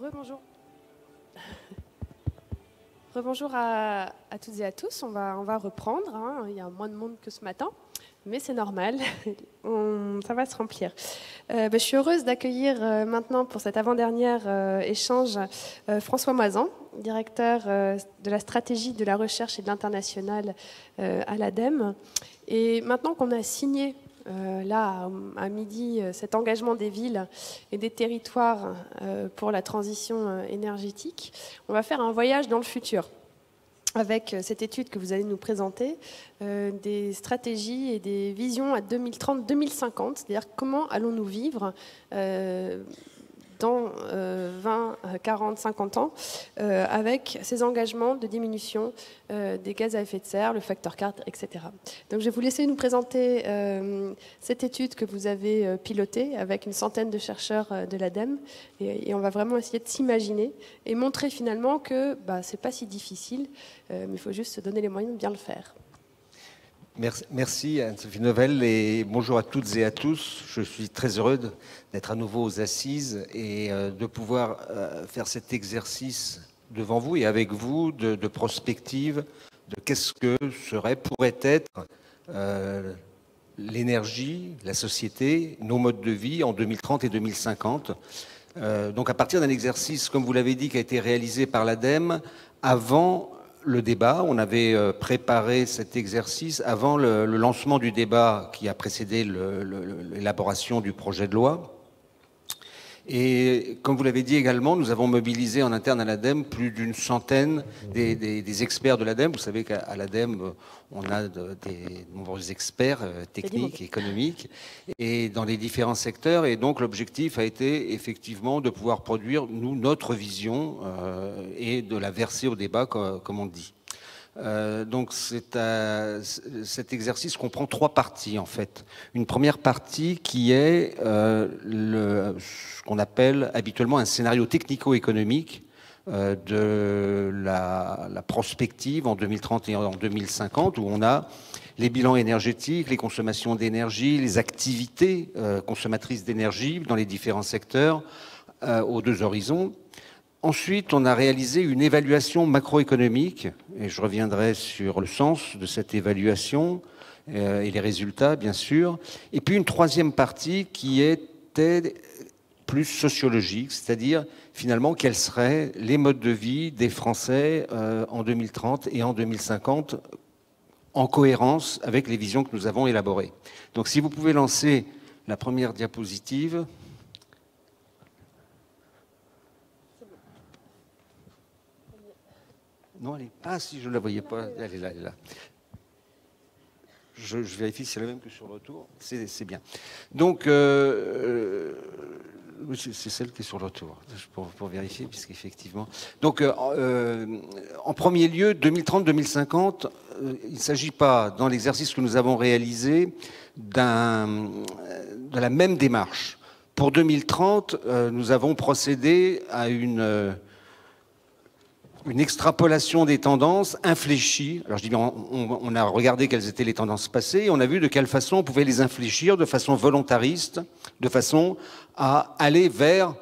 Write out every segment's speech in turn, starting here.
Rebonjour. Rebonjour à toutes et à tous. On va reprendre. Hein. Il y a moins de monde que ce matin, mais c'est normal. Ça va se remplir. Je suis heureuse d'accueillir maintenant pour cet avant-dernier échange François Moisan, directeur de la stratégie de la recherche et de l'international à l'ADEME. Et maintenant qu'on a signé là, à midi, cet engagement des villes et des territoires pour la transition énergétique, on va faire un voyage dans le futur avec cette étude que vous allez nous présenter, des stratégies et des visions à 2030-2050, c'est-à-dire comment allons-nous vivre dans 20, 40, 50 ans, avec ces engagements de diminution des gaz à effet de serre, le facteur 4, etc. Donc je vais vous laisser nous présenter cette étude que vous avez pilotée avec une centaine de chercheurs de l'ADEME, et on va vraiment essayer de s'imaginer et montrer finalement que c'est pas si difficile, mais il faut juste se donner les moyens de bien le faire. Merci Anne-Sophie Novelle et bonjour à toutes et à tous. Je suis très heureux d'être à nouveau aux Assises et de pouvoir faire cet exercice devant vous et avec vous de prospective de qu'est-ce que pourrait être l'énergie, la société, nos modes de vie en 2030 et 2050. Donc à partir d'un exercice, comme vous l'avez dit, qui a été réalisé par l'ADEME avant le débat. On avait préparé cet exercice avant le lancement du débat qui a précédé l'élaboration du projet de loi. Et comme vous l'avez dit également, nous avons mobilisé en interne à l'ADEME plus d'une centaine des experts de l'ADEME. Vous savez qu'à l'ADEME, on a des nombreux experts techniques, économiques, et dans les différents secteurs. Et donc l'objectif a été effectivement de pouvoir produire, nous, notre vision et de la verser au débat, comme on dit. Donc cet exercice comprend trois parties en fait. Une première partie qui est ce qu'on appelle habituellement un scénario technico-économique de la prospective en 2030 et en 2050, où on a les bilans énergétiques, les consommations d'énergie, les activités consommatrices d'énergie dans les différents secteurs aux deux horizons. Ensuite, on a réalisé une évaluation macroéconomique, et je reviendrai sur le sens de cette évaluation et les résultats, bien sûr. Et puis une troisième partie qui était plus sociologique, c'est-à-dire finalement quels seraient les modes de vie des Français en 2030 et en 2050 en cohérence avec les visions que nous avons élaborées. Donc si vous pouvez lancer la première diapositive. Non, elle est... Ah si, je ne la voyais pas. Elle est là, elle est là. Je vérifie si c'est la même que sur le retour. C'est bien. Donc, c'est celle qui est sur le retour, pour vérifier, puisqu'effectivement... Donc, en premier lieu, 2030-2050, il ne s'agit pas, dans l'exercice que nous avons réalisé, de la même démarche. Pour 2030, nous avons procédé à une extrapolation des tendances infléchies. Alors je dis bien, on a regardé quelles étaient les tendances passées et on a vu de quelle façon on pouvait les infléchir de façon volontariste, de façon à aller vers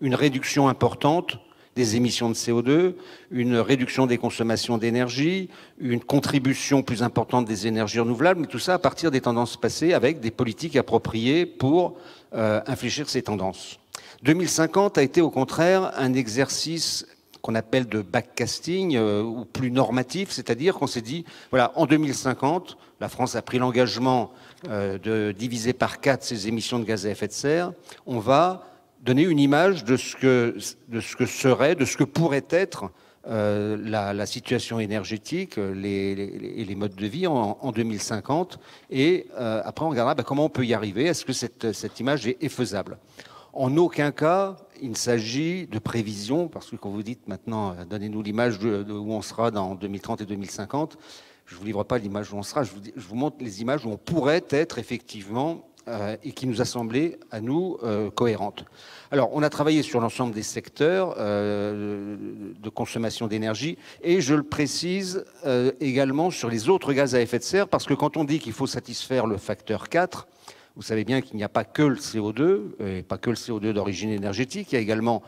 une réduction importante des émissions de CO2, une réduction des consommations d'énergie, une contribution plus importante des énergies renouvelables, mais tout ça à partir des tendances passées avec des politiques appropriées pour infléchir ces tendances. 2050 a été au contraire un exercice qu'on appelle de backcasting ou plus normatif, c'est-à-dire qu'on s'est dit, voilà, en 2050, la France a pris l'engagement de diviser par 4 ses émissions de gaz à effet de serre. On va donner une image de ce que pourrait être la situation énergétique et les modes de vie en 2050. Et après, on regardera comment on peut y arriver. Est-ce que cette image est faisable ? En aucun cas, il ne s'agit de prévision, parce que quand vous dites maintenant, donnez-nous l'image de où on sera dans 2030 et 2050, je ne vous livre pas l'image où on sera, je vous montre les images où on pourrait être effectivement et qui nous a semblé, à nous, cohérentes. Alors, on a travaillé sur l'ensemble des secteurs de consommation d'énergie et, je le précise, également sur les autres gaz à effet de serre, parce que quand on dit qu'il faut satisfaire le facteur 4, Vous savez bien qu'il n'y a pas que le CO2, et pas que le CO2 d'origine énergétique, il y a également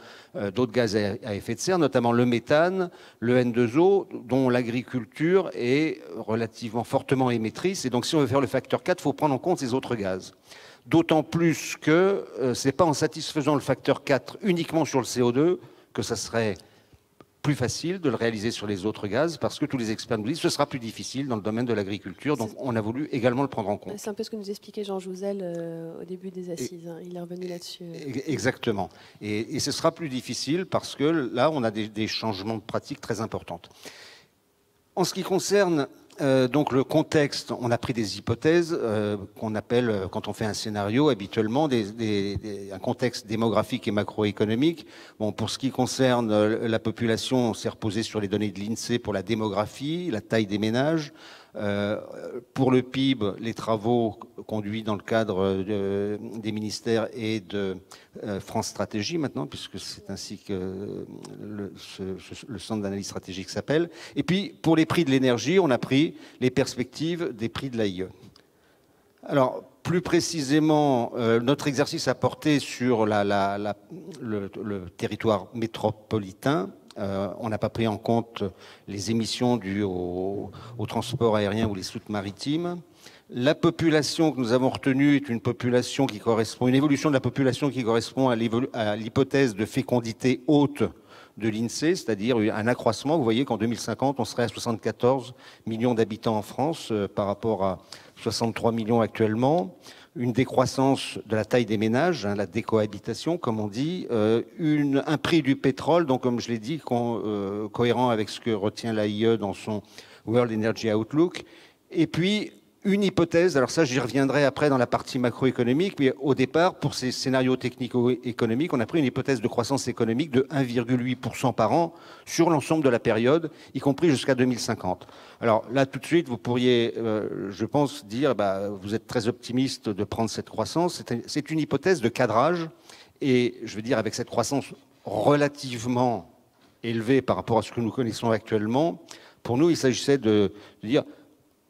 d'autres gaz à effet de serre, notamment le méthane, le N2O, dont l'agriculture est relativement fortement émettrice. Et donc si on veut faire le facteur 4, il faut prendre en compte ces autres gaz. D'autant plus que ce n'est pas en satisfaisant le facteur 4 uniquement sur le CO2 que ça serait plus facile de le réaliser sur les autres gaz, parce que tous les experts nous disent que ce sera plus difficile dans le domaine de l'agriculture, donc on a voulu également le prendre en compte. C'est un peu ce que nous expliquait Jean Jouzel au début des assises, hein. Il est revenu là-dessus. Exactement. Et ce sera plus difficile parce que là, on a des changements de pratiques très importants. En ce qui concerne donc le contexte, on a pris des hypothèses qu'on appelle, quand on fait un scénario, habituellement un contexte démographique et macroéconomique. Bon, pour ce qui concerne la population, on s'est reposé sur les données de l'INSEE pour la démographie, la taille des ménages. Pour le PIB, les travaux conduits dans le cadre des ministères et de France Stratégie maintenant, puisque c'est ainsi que le centre d'analyse stratégique s'appelle. Et puis, pour les prix de l'énergie, on a pris les perspectives des prix de l'AIE. Alors, plus précisément, notre exercice a porté sur le territoire métropolitain. On n'a pas pris en compte les émissions dues au transport aérien ou les soutes maritimes. La population que nous avons retenue est une population qui correspond, une évolution de la population qui correspond à l'hypothèse de fécondité haute de l'INSEE, c'est-à-dire un accroissement. Vous voyez qu'en 2050, on serait à 74 millions d'habitants en France par rapport à 63 millions actuellement. Une décroissance de la taille des ménages, la décohabitation, comme on dit, un prix du pétrole, donc comme je l'ai dit, cohérent avec ce que retient l'AIE dans son World Energy Outlook, et puis une hypothèse, alors ça j'y reviendrai après dans la partie macroéconomique, mais au départ, pour ces scénarios technico-économiques, on a pris une hypothèse de croissance économique de 1,8% par an sur l'ensemble de la période, y compris jusqu'à 2050. Alors là, tout de suite, vous pourriez, je pense, dire, vous êtes très optimiste de prendre cette croissance. C'est une hypothèse de cadrage, et je veux dire, avec cette croissance relativement élevée par rapport à ce que nous connaissons actuellement, pour nous, il s'agissait de dire,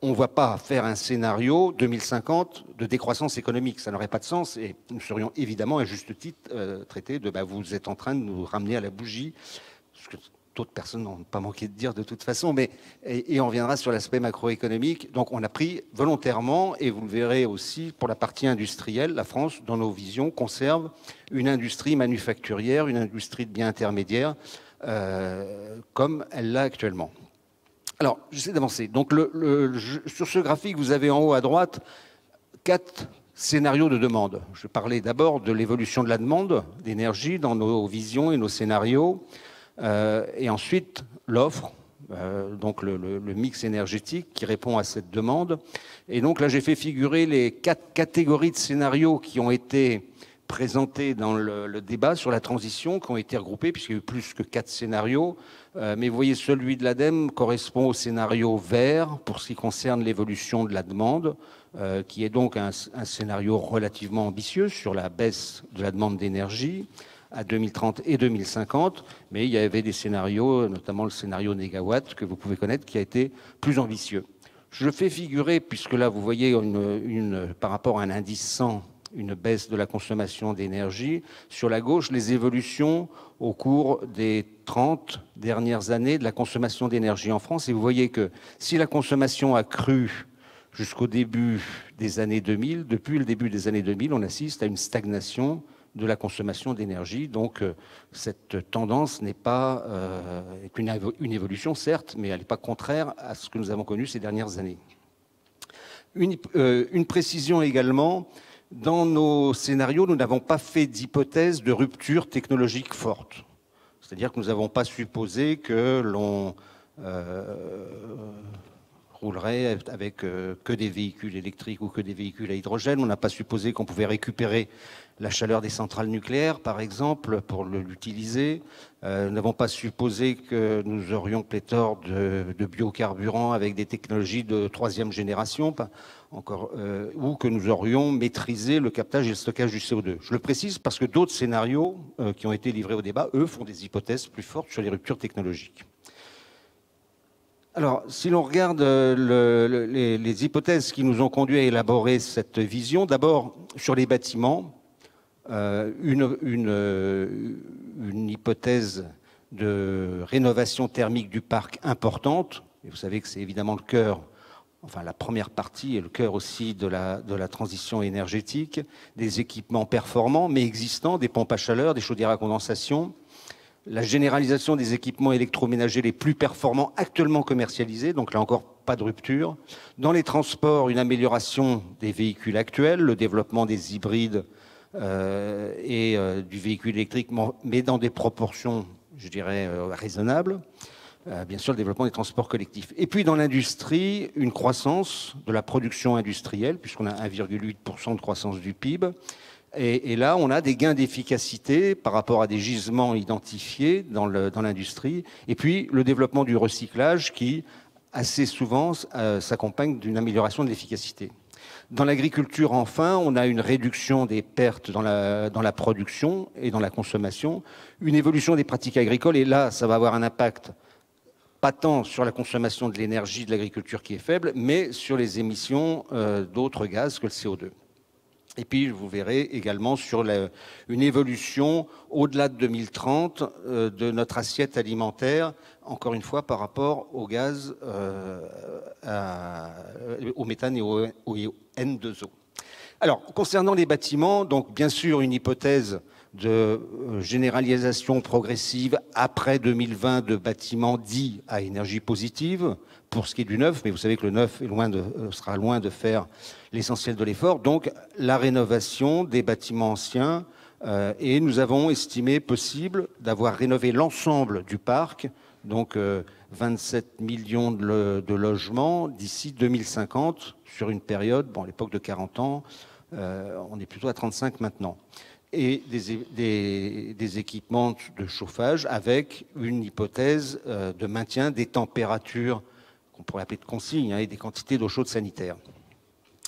on ne va pas faire un scénario 2050 de décroissance économique. Ça n'aurait pas de sens et nous serions évidemment à juste titre traités de vous êtes en train de nous ramener à la bougie, ce que d'autres personnes n'ont pas manqué de dire de toute façon, mais et on reviendra sur l'aspect macroéconomique. Donc on a pris volontairement, et vous le verrez aussi pour la partie industrielle, la France, dans nos visions, conserve une industrie manufacturière, une industrie de biens intermédiaires, comme elle l'a actuellement. Alors, j'essaie d'avancer. Donc, sur ce graphique, vous avez en haut à droite 4 scénarios de demande. Je parlais d'abord de l'évolution de la demande d'énergie dans nos visions et nos scénarios, et ensuite l'offre, donc le mix énergétique qui répond à cette demande. Et donc là, j'ai fait figurer les 4 catégories de scénarios qui ont été présentés dans le débat sur la transition, qui ont été regroupés, puisqu'il y a eu plus que 4 scénarios. Mais vous voyez, celui de l'ADEME correspond au scénario vert pour ce qui concerne l'évolution de la demande, qui est donc un scénario relativement ambitieux sur la baisse de la demande d'énergie à 2030 et 2050. Mais il y avait des scénarios, notamment le scénario négawatt, que vous pouvez connaître, qui a été plus ambitieux. Je fais figurer, puisque là, vous voyez, par rapport à un indice 100, une baisse de la consommation d'énergie. Sur la gauche, les évolutions au cours des 30 dernières années de la consommation d'énergie en France. Et vous voyez que si la consommation a cru jusqu'au début des années 2000, depuis le début des années 2000, on assiste à une stagnation de la consommation d'énergie. Donc cette tendance n'est pas est une évolution, certes, mais elle n'est pas contraire à ce que nous avons connu ces dernières années. Une précision également. Dans nos scénarios, nous n'avons pas fait d'hypothèse de rupture technologique forte. C'est-à-dire que nous n'avons pas supposé que l'on roulerait avec que des véhicules électriques ou que des véhicules à hydrogène. On n'a pas supposé qu'on pouvait récupérer la chaleur des centrales nucléaires, par exemple, pour l'utiliser. Nous n'avons pas supposé que nous aurions pléthore de biocarburants avec des technologies de 3e génération, ou que nous aurions maîtrisé le captage et le stockage du CO2. Je le précise parce que d'autres scénarios qui ont été livrés au débat, eux, font des hypothèses plus fortes sur les ruptures technologiques. Alors, si l'on regarde les hypothèses qui nous ont conduit à élaborer cette vision, d'abord sur les bâtiments, une hypothèse de rénovation thermique du parc importante, et vous savez que c'est évidemment le cœur, enfin la première partie et le cœur aussi de la transition énergétique, des équipements performants mais existants, des pompes à chaleur, des chaudières à condensation, la généralisation des équipements électroménagers les plus performants actuellement commercialisés, donc là encore pas de rupture. Dans les transports, une amélioration des véhicules actuels, le développement des hybrides et du véhicule électrique, mais dans des proportions, je dirais, raisonnables. Bien sûr, le développement des transports collectifs. Et puis dans l'industrie, une croissance de la production industrielle, puisqu'on a 1,8% de croissance du PIB. Et là, on a des gains d'efficacité par rapport à des gisements identifiés dans l'industrie. Et puis, le développement du recyclage qui, assez souvent, s'accompagne d'une amélioration de l'efficacité. Dans l'agriculture, enfin, on a une réduction des pertes dans la production et dans la consommation, une évolution des pratiques agricoles. Et là, ça va avoir un impact pas tant sur la consommation de l'énergie de l'agriculture qui est faible, mais sur les émissions d'autres gaz que le CO2. Et puis, vous verrez également sur une évolution au-delà de 2030 de notre assiette alimentaire, encore une fois par rapport au gaz, au méthane et au N2O. Alors, concernant les bâtiments, donc bien sûr une hypothèse de généralisation progressive après 2020 de bâtiments dits à énergie positive, pour ce qui est du neuf, mais vous savez que le neuf sera loin de faire l'essentiel de l'effort. Donc la rénovation des bâtiments anciens, et nous avons estimé possible d'avoir rénové l'ensemble du parc, donc 27 millions de logements d'ici 2050, sur une période, bon, à l'époque de 40 ans, on est plutôt à 35 maintenant. Et des équipements de chauffage avec une hypothèse de maintien des températures qu'on pourrait appeler de consigne, et des quantités d'eau chaude sanitaire.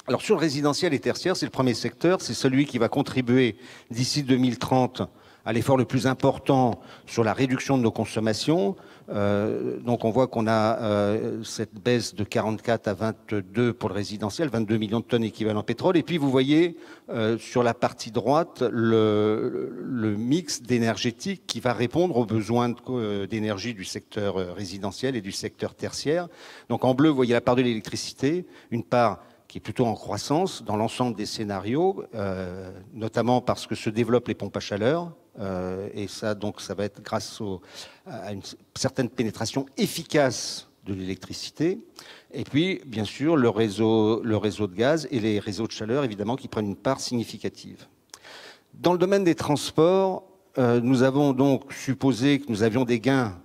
Alors sur le résidentiel et tertiaire, c'est le premier secteur, c'est celui qui va contribuer d'ici 2030 à l'effort le plus important sur la réduction de nos consommations. Donc on voit qu'on a cette baisse de 44 à 22 pour le résidentiel, 22 millions de tonnes équivalent pétrole. Et puis vous voyez sur la partie droite le mix d'énergétique qui va répondre aux besoins d'énergie du secteur résidentiel et du secteur tertiaire. Donc en bleu, vous voyez la part de l'électricité, une part qui est plutôt en croissance dans l'ensemble des scénarios, notamment parce que se développent les pompes à chaleur. Et ça, donc, ça va être grâce à une certaine pénétration efficace de l'électricité. Et puis, bien sûr, le réseau de gaz et les réseaux de chaleur, évidemment, qui prennent une part significative. Dans le domaine des transports, nous avons donc supposé que nous avions des gains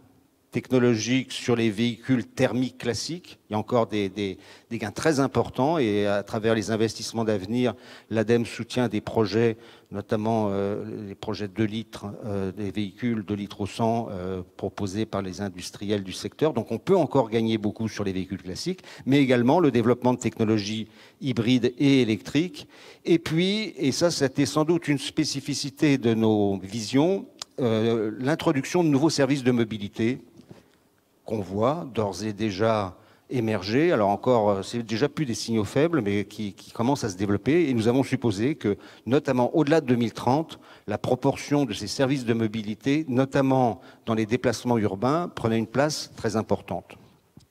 technologiques sur les véhicules thermiques classiques. Il y a encore des gains très importants et à travers les investissements d'avenir, l'ADEME soutient des projets, notamment les projets de 2 litres, des véhicules 2 litres au 100 proposés par les industriels du secteur. Donc on peut encore gagner beaucoup sur les véhicules classiques, mais également le développement de technologies hybrides et électriques. Et puis, et ça c'était sans doute une spécificité de nos visions, l'introduction de nouveaux services de mobilité qu'on voit d'ores et déjà émerger. Alors encore, c'est déjà plus des signaux faibles, mais qui commencent à se développer. Et nous avons supposé que, notamment au-delà de 2030, la proportion de ces services de mobilité, notamment dans les déplacements urbains, prenait une place très importante.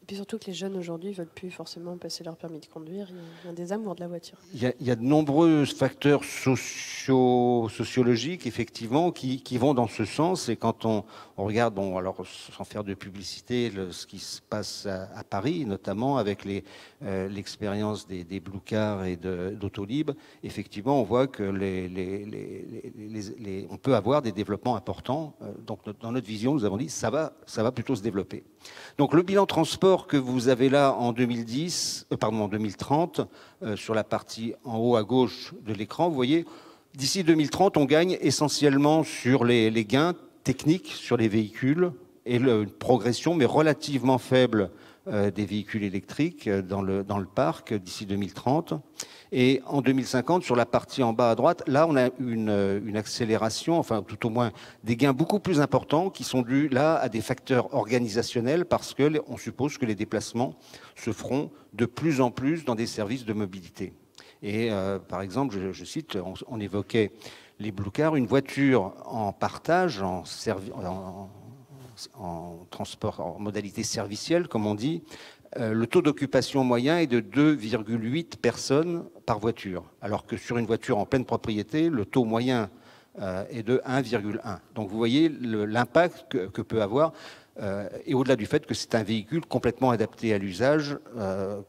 Et puis surtout que les jeunes aujourd'hui ne veulent plus forcément passer leur permis de conduire. Il y a des amours de la voiture. Il y a de nombreux facteurs sociologiques, effectivement, qui vont dans ce sens. Et quand on regarde, bon, alors sans faire de publicité, ce qui se passe à Paris, notamment avec l'expérience des Blue Cars et d'Autolib, effectivement, on voit que on peut avoir des développements importants. Donc, dans notre vision, nous avons dit ça va plutôt se développer. Donc, le bilan transport que vous avez là en 2030, sur la partie en haut à gauche de l'écran, vous voyez, d'ici 2030, on gagne essentiellement sur les gains techniques sur les véhicules et une progression, mais relativement faible des véhicules électriques dans le parc d'ici 2030. Et en 2050, sur la partie en bas à droite, là, on a une accélération, enfin tout au moins des gains beaucoup plus importants qui sont dus là à des facteurs organisationnels parce qu'on suppose que les déplacements se feront de plus en plus dans des services de mobilité. Et par exemple, je cite, on évoquait les blue cars, une voiture en partage, en transport, en modalité servicielle, comme on dit, le taux d'occupation moyen est de 2,8 personnes par voiture, alors que sur une voiture en pleine propriété, le taux moyen est de 1,1. Donc vous voyez l'impact que peut avoir, et au-delà du fait que c'est un véhicule complètement adapté à l'usage,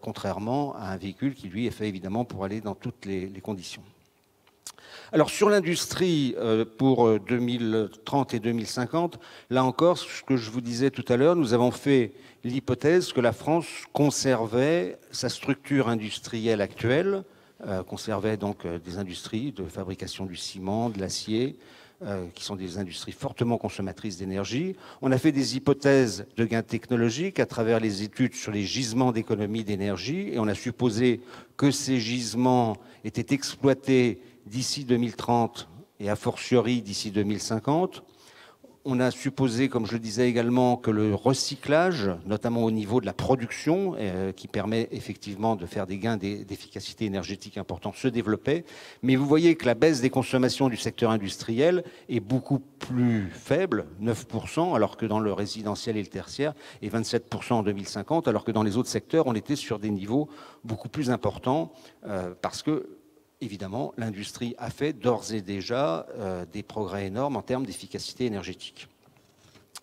contrairement à un véhicule qui, lui, est fait évidemment pour aller dans toutes les conditions. Alors sur l'industrie pour 2030 et 2050, là encore, ce que je vous disais tout à l'heure, nous avons fait l'hypothèse que la France conservait sa structure industrielle actuelle, conservait donc des industries de fabrication du ciment, de l'acier, qui sont des industries fortement consommatrices d'énergie. On a fait des hypothèses de gains technologiques à travers les études sur les gisements d'économie d'énergie, et on a supposé que ces gisements étaient exploités d'ici 2030 et a fortiori d'ici 2050. On a supposé, comme je le disais également, que le recyclage, notamment au niveau de la production, qui permet effectivement de faire des gains d'efficacité énergétique importants, se développait. Mais vous voyez que la baisse des consommations du secteur industriel est beaucoup plus faible, 9%, alors que dans le résidentiel et le tertiaire, et 27% en 2050, alors que dans les autres secteurs, on était sur des niveaux beaucoup plus importants, parce que évidemment, l'industrie a fait d'ores et déjà des progrès énormes en termes d'efficacité énergétique.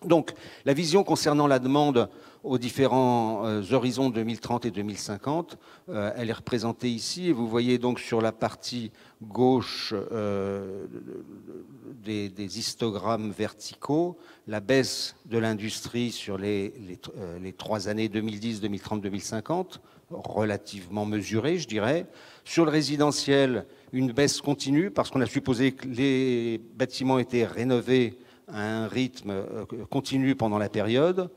Donc, la vision concernant la demande aux différents horizons 2030 et 2050, elle est représentée ici. Et vous voyez donc sur la partie gauche des histogrammes verticaux, la baisse de l'industrie sur les 3 années 2010, 2030, 2050, relativement mesurée, je dirais. Sur le résidentiel, une baisse continue parce qu'on a supposé que les bâtiments étaient rénovés à un rythme continu pendant la période.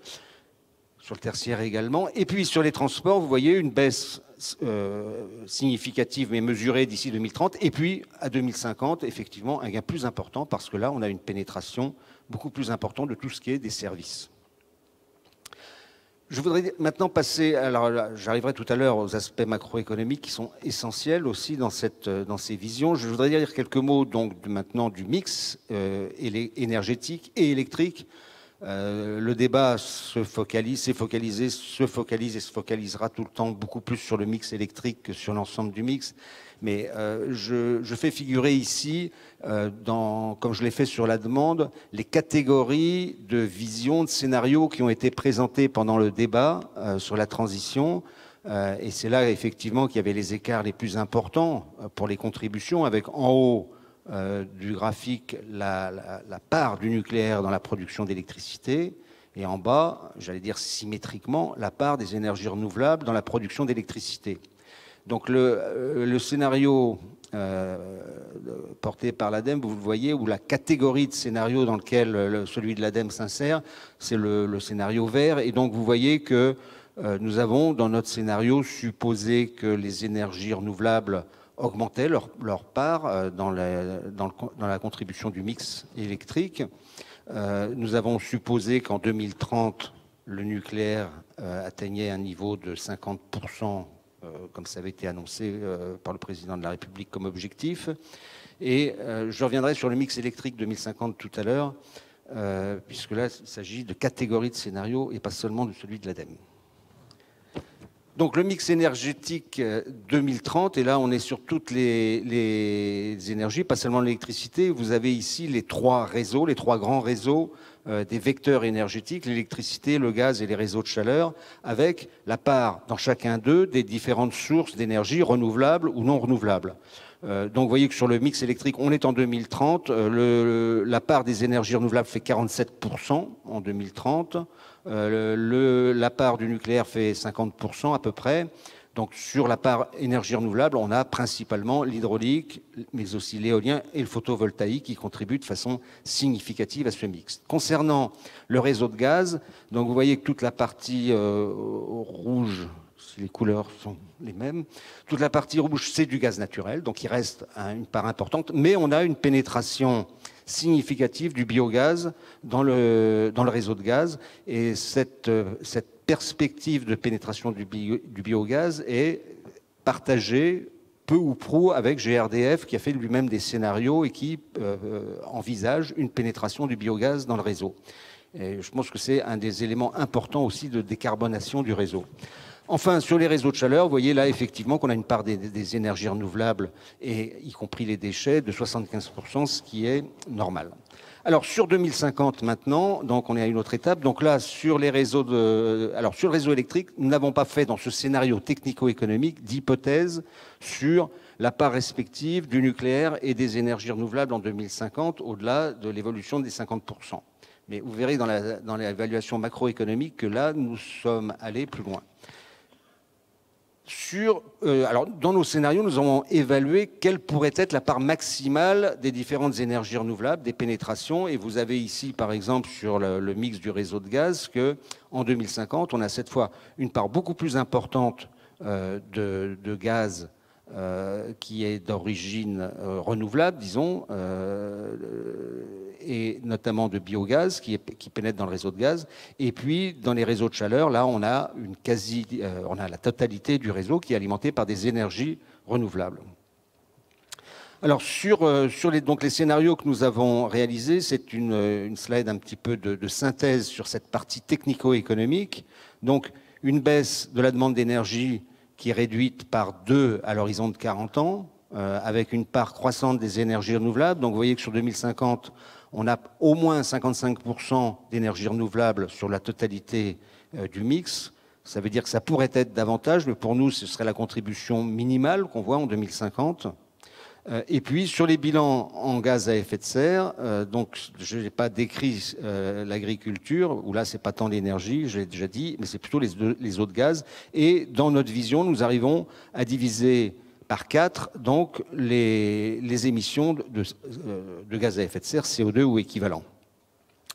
Sur le tertiaire également. Et puis sur les transports, vous voyez une baisse significative mais mesurée d'ici 2030. Et puis à 2050, effectivement, un gain plus important parce que là, on a une pénétration beaucoup plus importante de tout ce qui est des services. Je voudrais maintenant passer, alors j'arriverai tout à l'heure aux aspects macroéconomiques qui sont essentiels aussi dans ces visions. Je voudrais dire quelques mots donc maintenant du mix énergétique et électrique. Le débat se focalise et se focalisera tout le temps beaucoup plus sur le mix électrique que sur l'ensemble du mix. Mais je fais figurer ici, comme je l'ai fait sur la demande, les catégories de visions, de scénarios qui ont été présentés pendant le débat sur la transition. Et c'est là effectivement qu'il y avait les écarts les plus importants pour les contributions, avec en haut du graphique la part du nucléaire dans la production d'électricité, et en bas, j'allais dire symétriquement, la part des énergies renouvelables dans la production d'électricité. Donc le scénario porté par l'ADEME, vous le voyez, où la catégorie de scénario dans lequel celui de l'ADEME s'insère, c'est le scénario vert, et donc vous voyez que nous avons dans notre scénario supposé que les énergies renouvelables augmentaient leur part dans la contribution du mix électrique. Nous avons supposé qu'en 2030, le nucléaire atteignait un niveau de 50%, comme ça avait été annoncé par le président de la République comme objectif. Et je reviendrai sur le mix électrique 2050 tout à l'heure, puisque là, il s'agit de catégories de scénarios et pas seulement de celui de l'ADEME. Donc le mix énergétique 2030, et là on est sur toutes les énergies, pas seulement l'électricité. Vous avez ici les trois grands réseaux des vecteurs énergétiques, l'électricité, le gaz et les réseaux de chaleur, avec la part dans chacun d'eux des différentes sources d'énergie renouvelables ou non renouvelables. Donc vous voyez que sur le mix électrique, on est en 2030, la part des énergies renouvelables fait 47% en 2030. La part du nucléaire fait 50% à peu près. Donc sur la part énergie renouvelable, on a principalement l'hydraulique, mais aussi l'éolien et le photovoltaïque qui contribuent de façon significative à ce mix. Concernant le réseau de gaz, donc vous voyez que toute la partie rouge, si les couleurs sont les mêmes, toute la partie rouge, c'est du gaz naturel, donc il reste une part importante, mais on a une pénétration significative du biogaz dans le réseau de gaz, et cette perspective de pénétration du biogaz est partagée peu ou prou avec GRDF qui a fait lui-même des scénarios et qui envisage une pénétration du biogaz dans le réseau. Et je pense que c'est un des éléments importants aussi de décarbonation du réseau. Enfin, sur les réseaux de chaleur, vous voyez là effectivement qu'on a une part des énergies renouvelables, et y compris les déchets, de 75%, ce qui est normal. Alors sur 2050 maintenant, donc on est à une autre étape. Donc là, sur les réseaux sur le réseau électrique, nous n'avons pas fait dans ce scénario technico-économique d'hypothèse sur la part respective du nucléaire et des énergies renouvelables en 2050, au-delà de l'évolution des 50%. Mais vous verrez dans l'évaluation macroéconomique que là, nous sommes allés plus loin. Dans nos scénarios, nous avons évalué quelle pourrait être la part maximale des différentes énergies renouvelables, des pénétrations. Et vous avez ici, par exemple, sur le mix du réseau de gaz, qu'en 2050, on a cette fois une part beaucoup plus importante de gaz qui est d'origine renouvelable, disons, et notamment de biogaz qui pénètre dans le réseau de gaz. Et puis, dans les réseaux de chaleur, là, on a la totalité du réseau qui est alimenté par des énergies renouvelables. Alors, sur les scénarios que nous avons réalisés, c'est une slide un petit peu de synthèse sur cette partie technico-économique. Donc, une baisse de la demande d'énergie qui est réduite par 2 à l'horizon de 40 ans, avec une part croissante des énergies renouvelables. Donc vous voyez que sur 2050, on a au moins 55% d'énergie renouvelable sur la totalité du mix. Ça veut dire que ça pourrait être davantage, mais pour nous, ce serait la contribution minimale qu'on voit en 2050. Et puis, sur les bilans en gaz à effet de serre, donc je n'ai pas décrit l'agriculture, où là, c'est pas tant l'énergie, j'ai déjà dit, mais c'est plutôt les eaux de gaz. Et dans notre vision, nous arrivons à diviser par 4 donc les émissions de gaz à effet de serre, CO2 ou équivalent.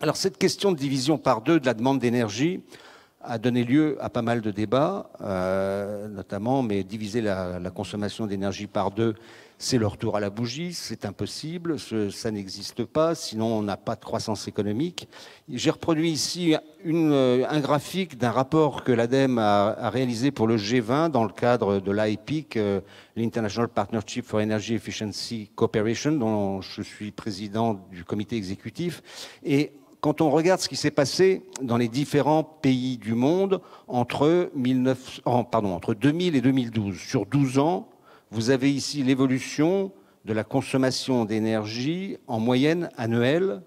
Alors, cette question de division par 2 de la demande d'énergie a donné lieu à pas mal de débats, notamment, mais diviser la consommation d'énergie par 2, c'est le retour à la bougie, c'est impossible, ça n'existe pas, sinon on n'a pas de croissance économique. J'ai reproduit ici un graphique d'un rapport que l'ADEME a réalisé pour le G20 dans le cadre de l'IPEC, l'International Partnership for Energy Efficiency Cooperation, dont je suis président du comité exécutif. Et quand on regarde ce qui s'est passé dans les différents pays du monde entre 2000 et 2012, sur 12 ans, vous avez ici l'évolution de la consommation d'énergie en moyenne annuelle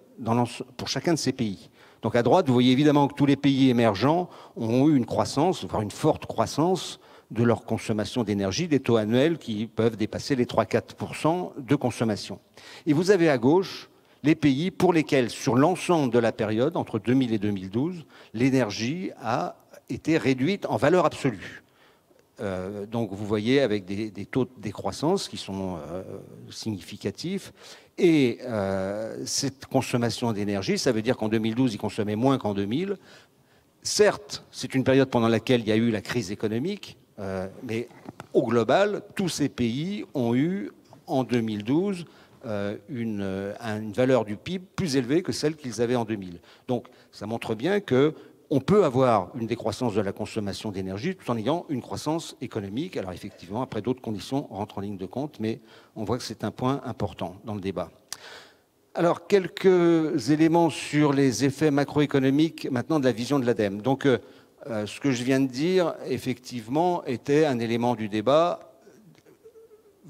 pour chacun de ces pays. Donc à droite, vous voyez évidemment que tous les pays émergents ont eu une croissance, voire une forte croissance de leur consommation d'énergie, des taux annuels qui peuvent dépasser les 3-4% de consommation. Et vous avez à gauche les pays pour lesquels, sur l'ensemble de la période, entre 2000 et 2012, l'énergie a été réduite en valeur absolue. Donc vous voyez avec des taux de décroissance qui sont significatifs. Et cette consommation d'énergie, ça veut dire qu'en 2012, ils consommaient moins qu'en 2000. Certes, c'est une période pendant laquelle il y a eu la crise économique, mais au global, tous ces pays ont eu en 2012 une valeur du PIB plus élevée que celle qu'ils avaient en 2000. Donc ça montre bien qu'on peut avoir une décroissance de la consommation d'énergie tout en ayant une croissance économique. Alors effectivement, après d'autres conditions rentrent en ligne de compte, mais on voit que c'est un point important dans le débat. Alors, quelques éléments sur les effets macroéconomiques maintenant de la vision de l'ADEME. Donc, ce que je viens de dire, effectivement, était un élément du débat.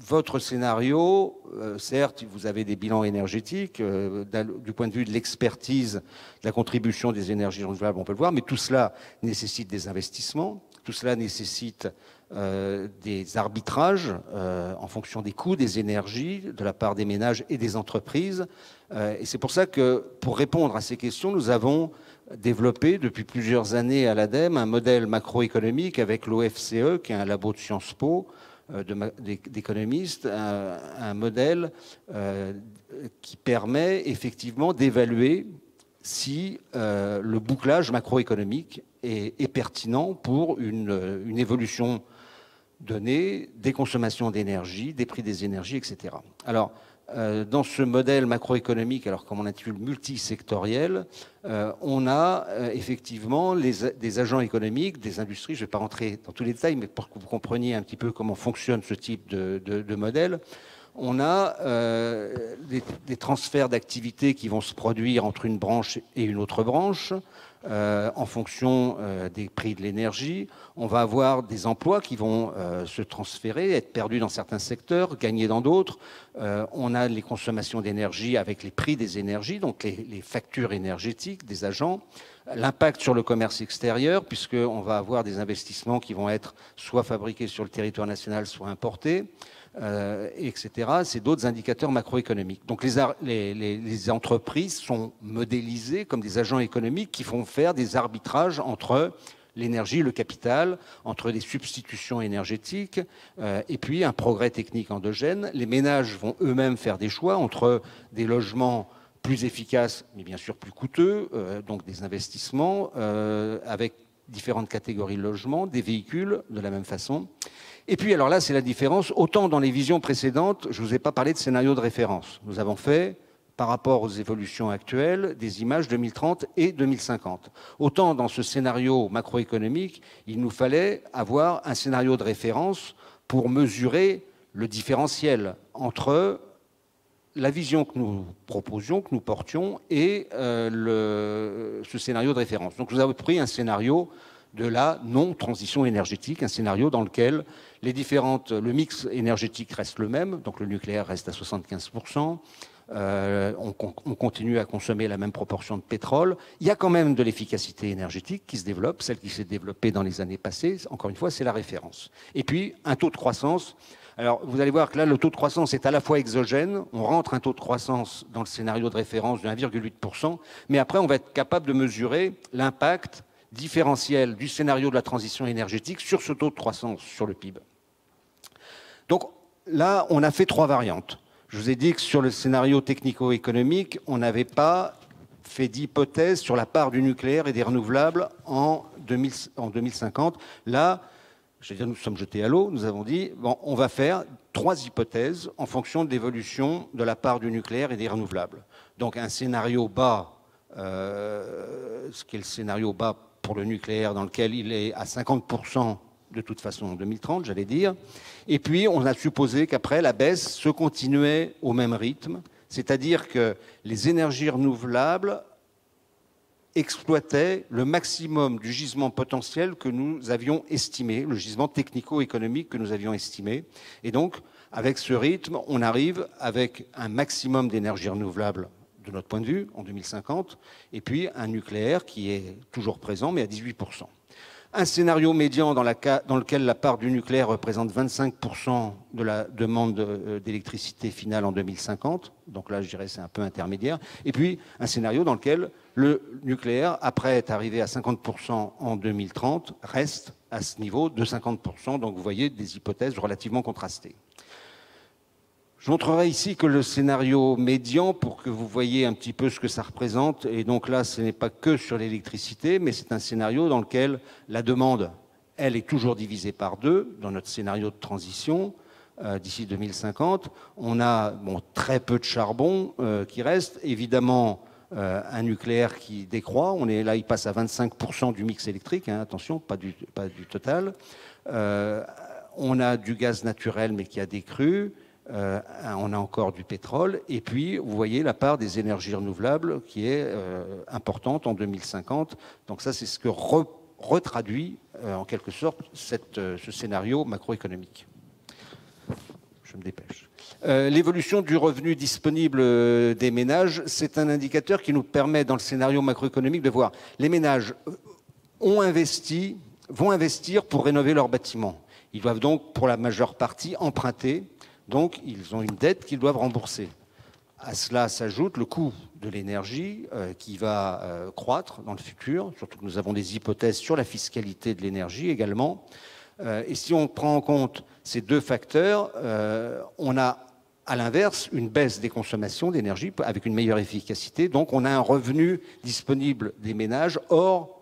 Votre scénario, certes, vous avez des bilans énergétiques, du point de vue de l'expertise, de la contribution des énergies renouvelables, on peut le voir, mais tout cela nécessite des investissements. Tout cela nécessite des arbitrages en fonction des coûts des énergies de la part des ménages et des entreprises. Et c'est pour ça que, pour répondre à ces questions, nous avons développé depuis plusieurs années à l'ADEME un modèle macroéconomique avec l'OFCE, qui est un labo de Sciences Po, d'économistes, un modèle qui permet effectivement d'évaluer si le bouclage macroéconomique est pertinent pour une évolution donnée des consommations d'énergie, des prix des énergies, etc. Alors, dans ce modèle macroéconomique, alors comme on intitule multisectoriel, on a effectivement des agents économiques, des industries. Je ne vais pas rentrer dans tous les détails, mais pour que vous compreniez un petit peu comment fonctionne ce type de modèle. On a des transferts d'activités qui vont se produire entre une branche et une autre branche en fonction des prix de l'énergie. On va avoir des emplois qui vont se transférer, être perdus dans certains secteurs, gagnés dans d'autres. On a les consommations d'énergie avec les prix des énergies, donc les factures énergétiques des agents. L'impact sur le commerce extérieur, puisqu'on va avoir des investissements qui vont être soit fabriqués sur le territoire national, soit importés. Etc. C'est d'autres indicateurs macroéconomiques. Donc les entreprises sont modélisées comme des agents économiques qui font faire des arbitrages entre l'énergie, le capital, entre des substitutions énergétiques et puis un progrès technique endogène. Les ménages vont eux-mêmes faire des choix entre des logements plus efficaces, mais bien sûr plus coûteux, donc des investissements avec différentes catégories de logements, des véhicules de la même façon. Et puis, alors là, c'est la différence. Autant dans les visions précédentes, je ne vous ai pas parlé de scénario de référence. Nous avons fait, par rapport aux évolutions actuelles, des images 2030 et 2050. Autant dans ce scénario macroéconomique, il nous fallait avoir un scénario de référence pour mesurer le différentiel entre la vision que nous proposions, que nous portions, et ce scénario de référence. Donc, nous avons pris un scénario de la non-transition énergétique, un scénario dans lequel le mix énergétique reste le même, donc le nucléaire reste à 75%, on continue à consommer la même proportion de pétrole. Il y a quand même de l'efficacité énergétique qui se développe, celle qui s'est développée dans les années passées, encore une fois, c'est la référence. Et puis, un taux de croissance. Alors, vous allez voir que là, le taux de croissance est à la fois exogène, on rentre un taux de croissance dans le scénario de référence de 1,8%, mais après, on va être capable de mesurer l'impact différentiel du scénario de la transition énergétique sur ce taux de croissance sur le PIB. Donc là, on a fait 3 variantes. Je vous ai dit que sur le scénario technico-économique, on n'avait pas fait d'hypothèse sur la part du nucléaire et des renouvelables en 2050. Là, je veux dire, nous sommes jetés à l'eau, nous avons dit, bon, on va faire 3 hypothèses en fonction de l'évolution de la part du nucléaire et des renouvelables. Donc un scénario bas, ce qui est le scénario bas pour le nucléaire, dans lequel il est à 50% de toute façon en 2030, j'allais dire. Et puis, on a supposé qu'après, la baisse se continuait au même rythme, c'est-à-dire que les énergies renouvelables exploitaient le maximum du gisement potentiel que nous avions estimé, le gisement technico-économique que nous avions estimé. Et donc, avec ce rythme, on arrive avec un maximum d'énergie renouvelable de notre point de vue, en 2050, et puis un nucléaire qui est toujours présent, mais à 18%. Un scénario médian dans lequel la part du nucléaire représente 25% de la demande d'électricité finale en 2050, donc là je dirais c'est un peu intermédiaire, et puis un scénario dans lequel le nucléaire, après être arrivé à 50% en 2030, reste à ce niveau de 50%, donc vous voyez des hypothèses relativement contrastées. Je montrerai ici que le scénario médian, pour que vous voyez un petit peu ce que ça représente, et donc là, ce n'est pas que sur l'électricité, mais c'est un scénario dans lequel la demande, elle, est toujours divisée par 2, dans notre scénario de transition, d'ici 2050. On a très peu de charbon qui reste, évidemment un nucléaire qui décroît, il passe à 25% du mix électrique, hein, attention, pas du total. On a du gaz naturel, mais qui a décru. On a encore du pétrole, et puis vous voyez la part des énergies renouvelables qui est importante en 2050. Donc ça, c'est ce que retraduit en quelque sorte ce scénario macroéconomique. Je me dépêche. L'évolution du revenu disponible des ménages, c'est un indicateur qui nous permet, dans le scénario macroéconomique, de voir les ménages ont investi vont investir pour rénover leurs bâtiments. Ils doivent donc, pour la majeure partie, emprunter. Donc, ils ont une dette qu'ils doivent rembourser. À cela s'ajoute le coût de l'énergie qui va croître dans le futur, surtout que nous avons des hypothèses sur la fiscalité de l'énergie également. Et si on prend en compte ces deux facteurs, on a à l'inverse une baisse des consommations d'énergie avec une meilleure efficacité. Donc on a un revenu disponible des ménages hors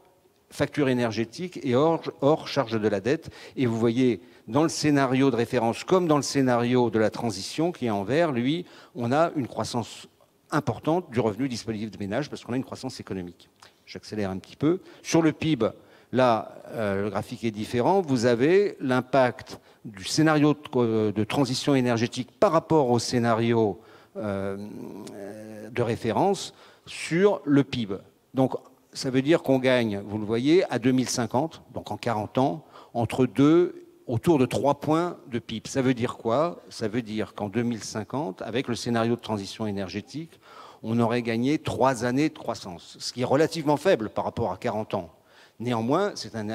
facture énergétique et hors charge de la dette. Et vous voyez, dans le scénario de référence, comme dans le scénario de la transition qui est en vert, lui, on a une croissance importante du revenu disponible des ménages parce qu'on a une croissance économique. J'accélère un petit peu. Sur le PIB, là, le graphique est différent. Vous avez l'impact du scénario de transition énergétique par rapport au scénario de référence sur le PIB. Donc, ça veut dire qu'on gagne, vous le voyez, à 2050, donc en 40 ans, autour de 3 points de PIB. Ça veut dire quoi? Ça veut dire qu'en 2050, avec le scénario de transition énergétique, on aurait gagné 3 années de croissance, ce qui est relativement faible par rapport à 40 ans. Néanmoins, c'est un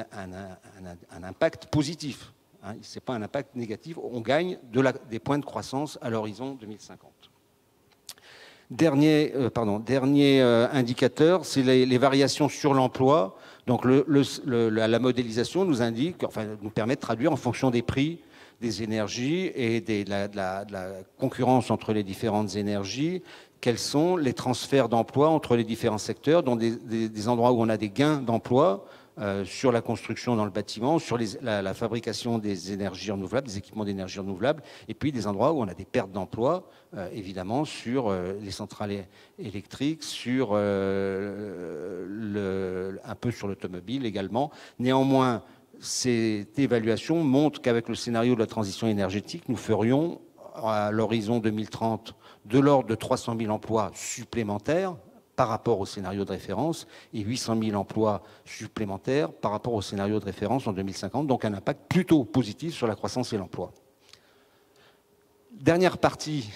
impact positif. Hein, ce n'est pas un impact négatif. On gagne des points de croissance à l'horizon 2050. Dernier indicateur, c'est les variations sur l'emploi. Donc la modélisation nous indique, enfin, nous permet de traduire en fonction des prix des énergies et de la concurrence entre les différentes énergies, quels sont les transferts d'emploi entre les différents secteurs, dans des endroits où on a des gains d'emploi, sur la construction dans le bâtiment, sur la fabrication des énergies renouvelables, des équipements d'énergie renouvelable, et puis des endroits où on a des pertes d'emploi, évidemment, sur les centrales électriques, sur un peu sur l'automobile également. Néanmoins, cette évaluation montre qu'avec le scénario de la transition énergétique, nous ferions à l'horizon 2030 de l'ordre de 300 000 emplois supplémentaires par rapport au scénario de référence et 800 000 emplois supplémentaires par rapport au scénario de référence en 2050, donc un impact plutôt positif sur la croissance et l'emploi. Dernière partie,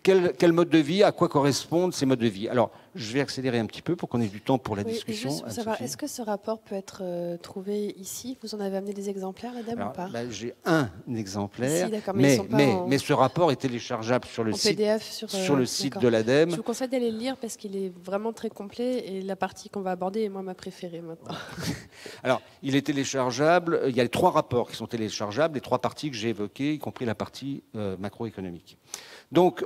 quel mode de vie, à quoi correspondent ces modes de vie? Alors, je vais accélérer un petit peu pour qu'on ait du temps pour la discussion. Juste pour savoir, est-ce que ce rapport peut être trouvé ici? Vous en avez amené des exemplaires, Adam, ou pas? J'ai un exemplaire, si, mais ce rapport est téléchargeable sur le site, PDF, sur le site de l'ADEME. Je vous conseille d'aller le lire parce qu'il est vraiment très complet et la partie qu'on va aborder est moi ma préférée maintenant. Alors, il est téléchargeable. Il y a les 3 rapports qui sont téléchargeables, les 3 parties que j'ai évoquées, y compris la partie macroéconomique. Donc,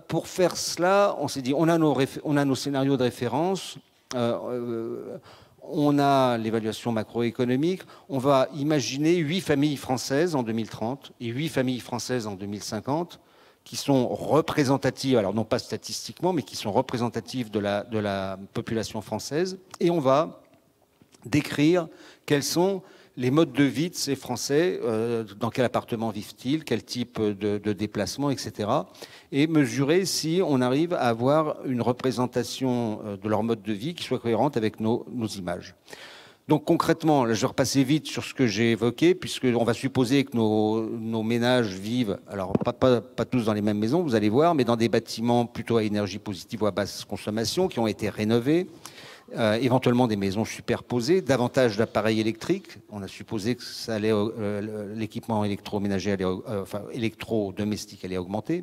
pour faire cela, on s'est dit, on a nos scénarios de référence, on a l'évaluation macroéconomique, on va imaginer 8 familles françaises en 2030 et 8 familles françaises en 2050 qui sont représentatives, alors non pas statistiquement, mais qui sont représentatives de la population française, et on va décrire quels sont les modes de vie de ces Français, dans quel appartement vivent-ils, quel type de déplacement, etc. Et mesurer si on arrive à avoir une représentation de leur mode de vie qui soit cohérente avec nos images. Donc concrètement, là, je vais repasser vite sur ce que j'ai évoqué, puisqu'on va supposer que nos ménages vivent, alors pas tous dans les mêmes maisons, vous allez voir, mais dans des bâtiments plutôt à énergie positive ou à basse consommation, qui ont été rénovés. Éventuellement des maisons superposées, davantage d'appareils électriques. On a supposé que ça allait, l'équipement électroménager, électrodomestique allait augmenter.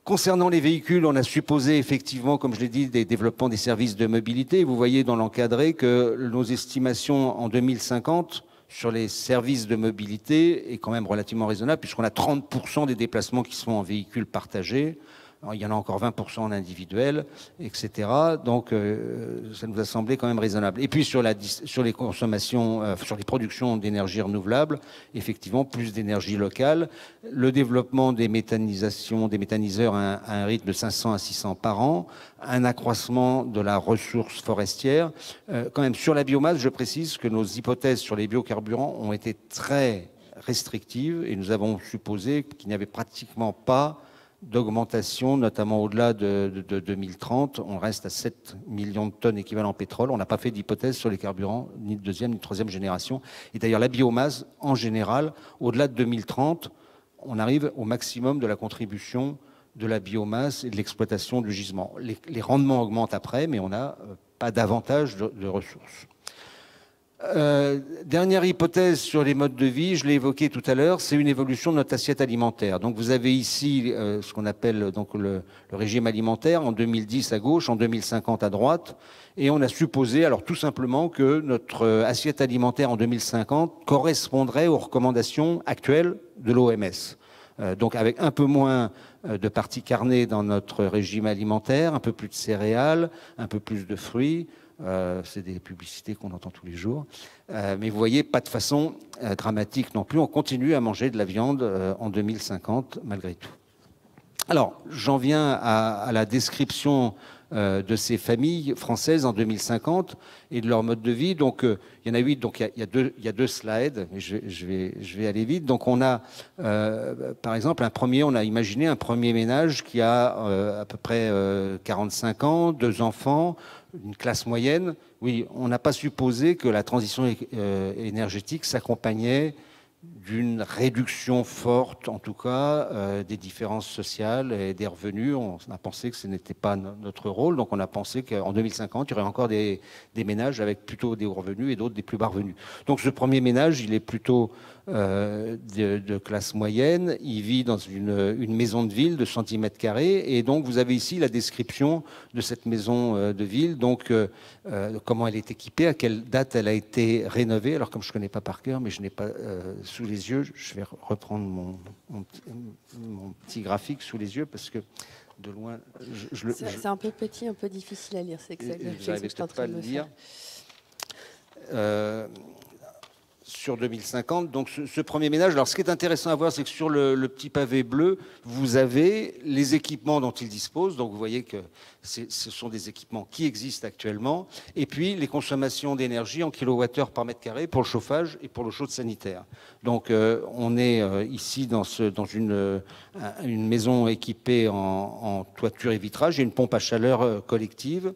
Concernant les véhicules, on a supposé effectivement, comme je l'ai dit, des développements des services de mobilité. Vous voyez dans l'encadré que nos estimations en 2050 sur les services de mobilité est quand même relativement raisonnable, puisqu'on a 30% des déplacements qui sont en véhicules partagés. Alors, il y en a encore 20% en individuel, etc. Donc, ça nous a semblé quand même raisonnable. Et puis, sur les consommations, sur les productions d'énergie renouvelable, effectivement, plus d'énergie locale. Le développement des méthaniseurs à un rythme de 500 à 600 par an. Un accroissement de la ressource forestière. Quand même, sur la biomasse, je précise que nos hypothèses sur les biocarburants ont été très restrictives et nous avons supposé qu'il n'y avait pratiquement pas d'augmentation, notamment au-delà de 2030. On reste à 7 millions de tonnes équivalent pétrole. On n'a pas fait d'hypothèse sur les carburants, ni de deuxième, ni de troisième génération. Et d'ailleurs, la biomasse, en général, au-delà de 2030, on arrive au maximum de la contribution de la biomasse et de l'exploitation du gisement. Les rendements augmentent après, mais on a pas davantage de ressources. Dernière hypothèse sur les modes de vie, je l'ai évoqué tout à l'heure, c'est une évolution de notre assiette alimentaire. Donc vous avez ici ce qu'on appelle donc le régime alimentaire en 2010 à gauche, en 2050 à droite, et on a supposé alors tout simplement que notre assiette alimentaire en 2050 correspondrait aux recommandations actuelles de l'OMS. Donc avec un peu moins de parties carnées dans notre régime alimentaire, un peu plus de céréales, un peu plus de fruits. C'est des publicités qu'on entend tous les jours. Mais vous voyez, pas de façon dramatique non plus. On continue à manger de la viande en 2050, malgré tout. Alors, j'en viens à la description de ces familles françaises en 2050 et de leur mode de vie. Donc, il y en a 8, donc il y a deux slides, mais je vais aller vite. Donc, on a, par exemple, on a imaginé un premier ménage qui a à peu près 45 ans, 2 enfants, une classe moyenne. Oui, on n'a pas supposé que la transition énergétique s'accompagnait d'une réduction forte, en tout cas, des différences sociales et des revenus. On a pensé que ce n'était pas notre rôle, donc on a pensé qu'en 2050, il y aurait encore des ménages avec plutôt des hauts revenus et d'autres des plus bas revenus. Donc ce premier ménage, il est plutôt de classe moyenne, il vit dans une maison de ville de 110 mètres carrés, et donc vous avez ici la description de cette maison de ville, donc comment elle est équipée, à quelle date elle a été rénovée. Alors comme je ne connais pas par cœur, mais je n'ai pas sous les yeux, je vais reprendre mon petit graphique sous les yeux, parce que de loin... C'est un peu petit, un peu difficile à lire, c'est exactement ce que je suis en train de me lire. faire. Sur 2050, donc ce premier ménage. Alors, ce qui est intéressant à voir, c'est que sur le petit pavé bleu, vous avez les équipements dont il dispose. Donc, vous voyez que ce sont des équipements qui existent actuellement. Et puis, les consommations d'énergie en kilowattheure par mètre carré pour le chauffage et pour l'eau chaude sanitaire. Donc, on est ici dans une maison équipée en toiture et vitrage. Il y a une pompe à chaleur collective.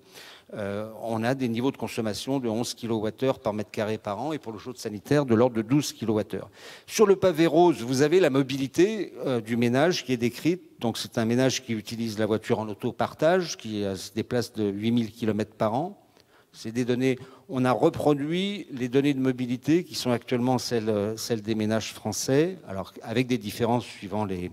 On a des niveaux de consommation de 11 kWh par mètre carré par an, et pour l'eau chaude sanitaire de l'ordre de 12 kWh. Sur le pavé rose, vous avez la mobilité du ménage qui est décrite. Donc c'est un ménage qui utilise la voiture en autopartage, qui se déplace de 8000 km par an. C'est des données. On a reproduit les données de mobilité qui sont actuellement celles des ménages français, alors avec des différences suivant les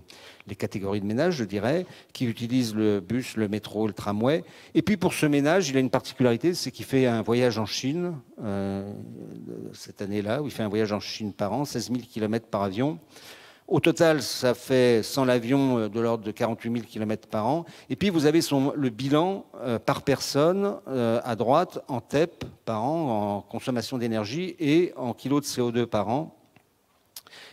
catégories de ménages, je dirais, qui utilisent le bus, le métro, le tramway. Et puis pour ce ménage, il a une particularité, c'est qu'il fait un voyage en Chine, cette année-là, où il fait un voyage en Chine par an, 16 000 km par avion. Au total, ça fait, sans l'avion, de l'ordre de 48 000 km par an. Et puis, vous avez le bilan par personne à droite, en TEP par an, en consommation d'énergie, et en kilos de CO2 par an.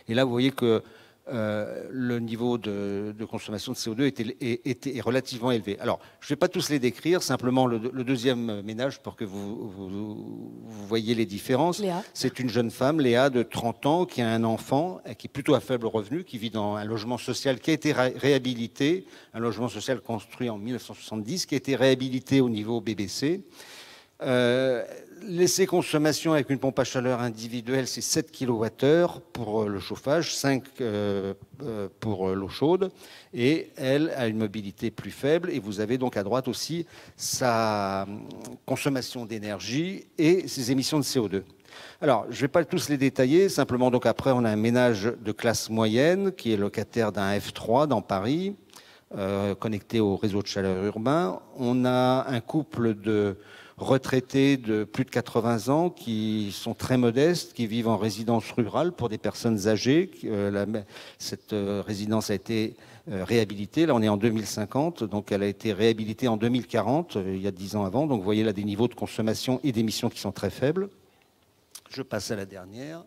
Et là, vous voyez que le niveau de consommation de CO2 est relativement élevé. Alors, je ne vais pas tous les décrire, simplement le deuxième ménage pour que vous voyez les différences. C'est une jeune femme, Léa, de 30 ans, qui a un enfant, qui est plutôt à faible revenu, qui vit dans un logement social qui a été réhabilité, un logement social construit en 1970, qui a été réhabilité au niveau BBC. Laisser consommation avec une pompe à chaleur individuelle, c'est 7 kWh pour le chauffage, 5 pour l'eau chaude, et elle a une mobilité plus faible. Et vous avez donc à droite aussi sa consommation d'énergie et ses émissions de CO2. Alors, je ne vais pas tous les détailler, simplement donc après on a un ménage de classe moyenne qui est locataire d'un F3 dans Paris, connecté au réseau de chaleur urbain. On a un couple de retraités de plus de 80 ans qui sont très modestes, qui vivent en résidence rurale pour des personnes âgées. Cette résidence a été réhabilitée. Là, on est en 2050, donc elle a été réhabilitée en 2040, il y a 10 ans avant. Donc vous voyez là des niveaux de consommation et d'émissions qui sont très faibles. Je passe à la dernière.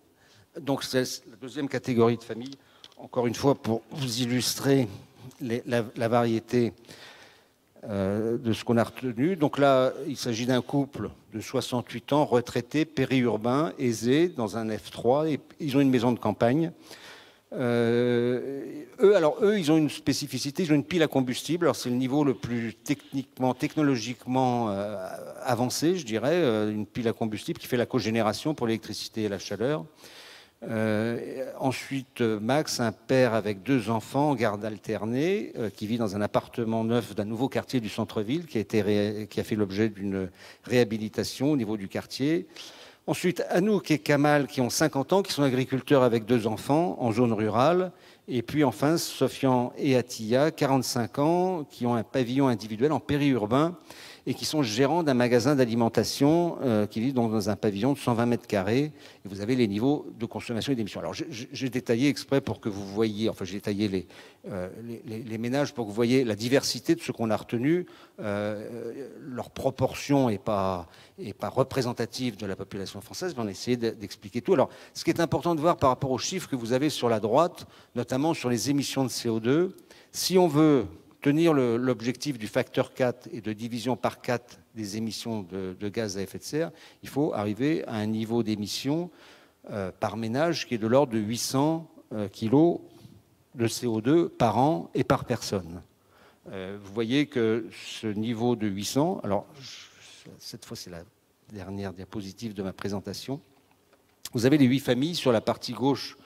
Donc c'est la deuxième catégorie de famille, encore une fois pour vous illustrer la variété de ce qu'on a retenu. Donc là, il s'agit d'un couple de 68 ans, retraité, périurbain, aisé, dans un F3, et ils ont une maison de campagne. Eux, ils ont une spécificité, ils ont une pile à combustible. Alors c'est le niveau le plus technologiquement avancé, je dirais, une pile à combustible qui fait la cogénération pour l'électricité et la chaleur. Ensuite, Max, un père avec 2 enfants en garde alternée, qui vit dans un appartement neuf d'un nouveau quartier du centre-ville qui a fait l'objet d'une réhabilitation au niveau du quartier. Ensuite, Anouk et Kamal, qui ont 50 ans, qui sont agriculteurs avec 2 enfants en zone rurale. Et puis enfin, Sofian et Atiya, 45 ans, qui ont un pavillon individuel en périurbain et qui sont gérants d'un magasin d'alimentation qui vit donc dans un pavillon de 120 mètres carrés. Et vous avez les niveaux de consommation et d'émissions. Alors, j'ai détaillé exprès pour que vous voyiez, enfin, j'ai détaillé les ménages pour que vous voyez la diversité de ce qu'on a retenu. Leur proportion n'est pas représentative de la population française, mais on a essayé d'expliquer tout. Alors, ce qui est important de voir par rapport aux chiffres que vous avez sur la droite, notamment sur les émissions de CO2, si on veut tenir l'objectif du facteur 4 et de division par 4 des émissions de gaz à effet de serre, il faut arriver à un niveau d'émissions par ménage qui est de l'ordre de 800 kg de CO2 par an et par personne. Vous voyez que ce niveau de 800, alors cette fois c'est la dernière diapositive de ma présentation, vous avez les 8 familles sur la partie gauche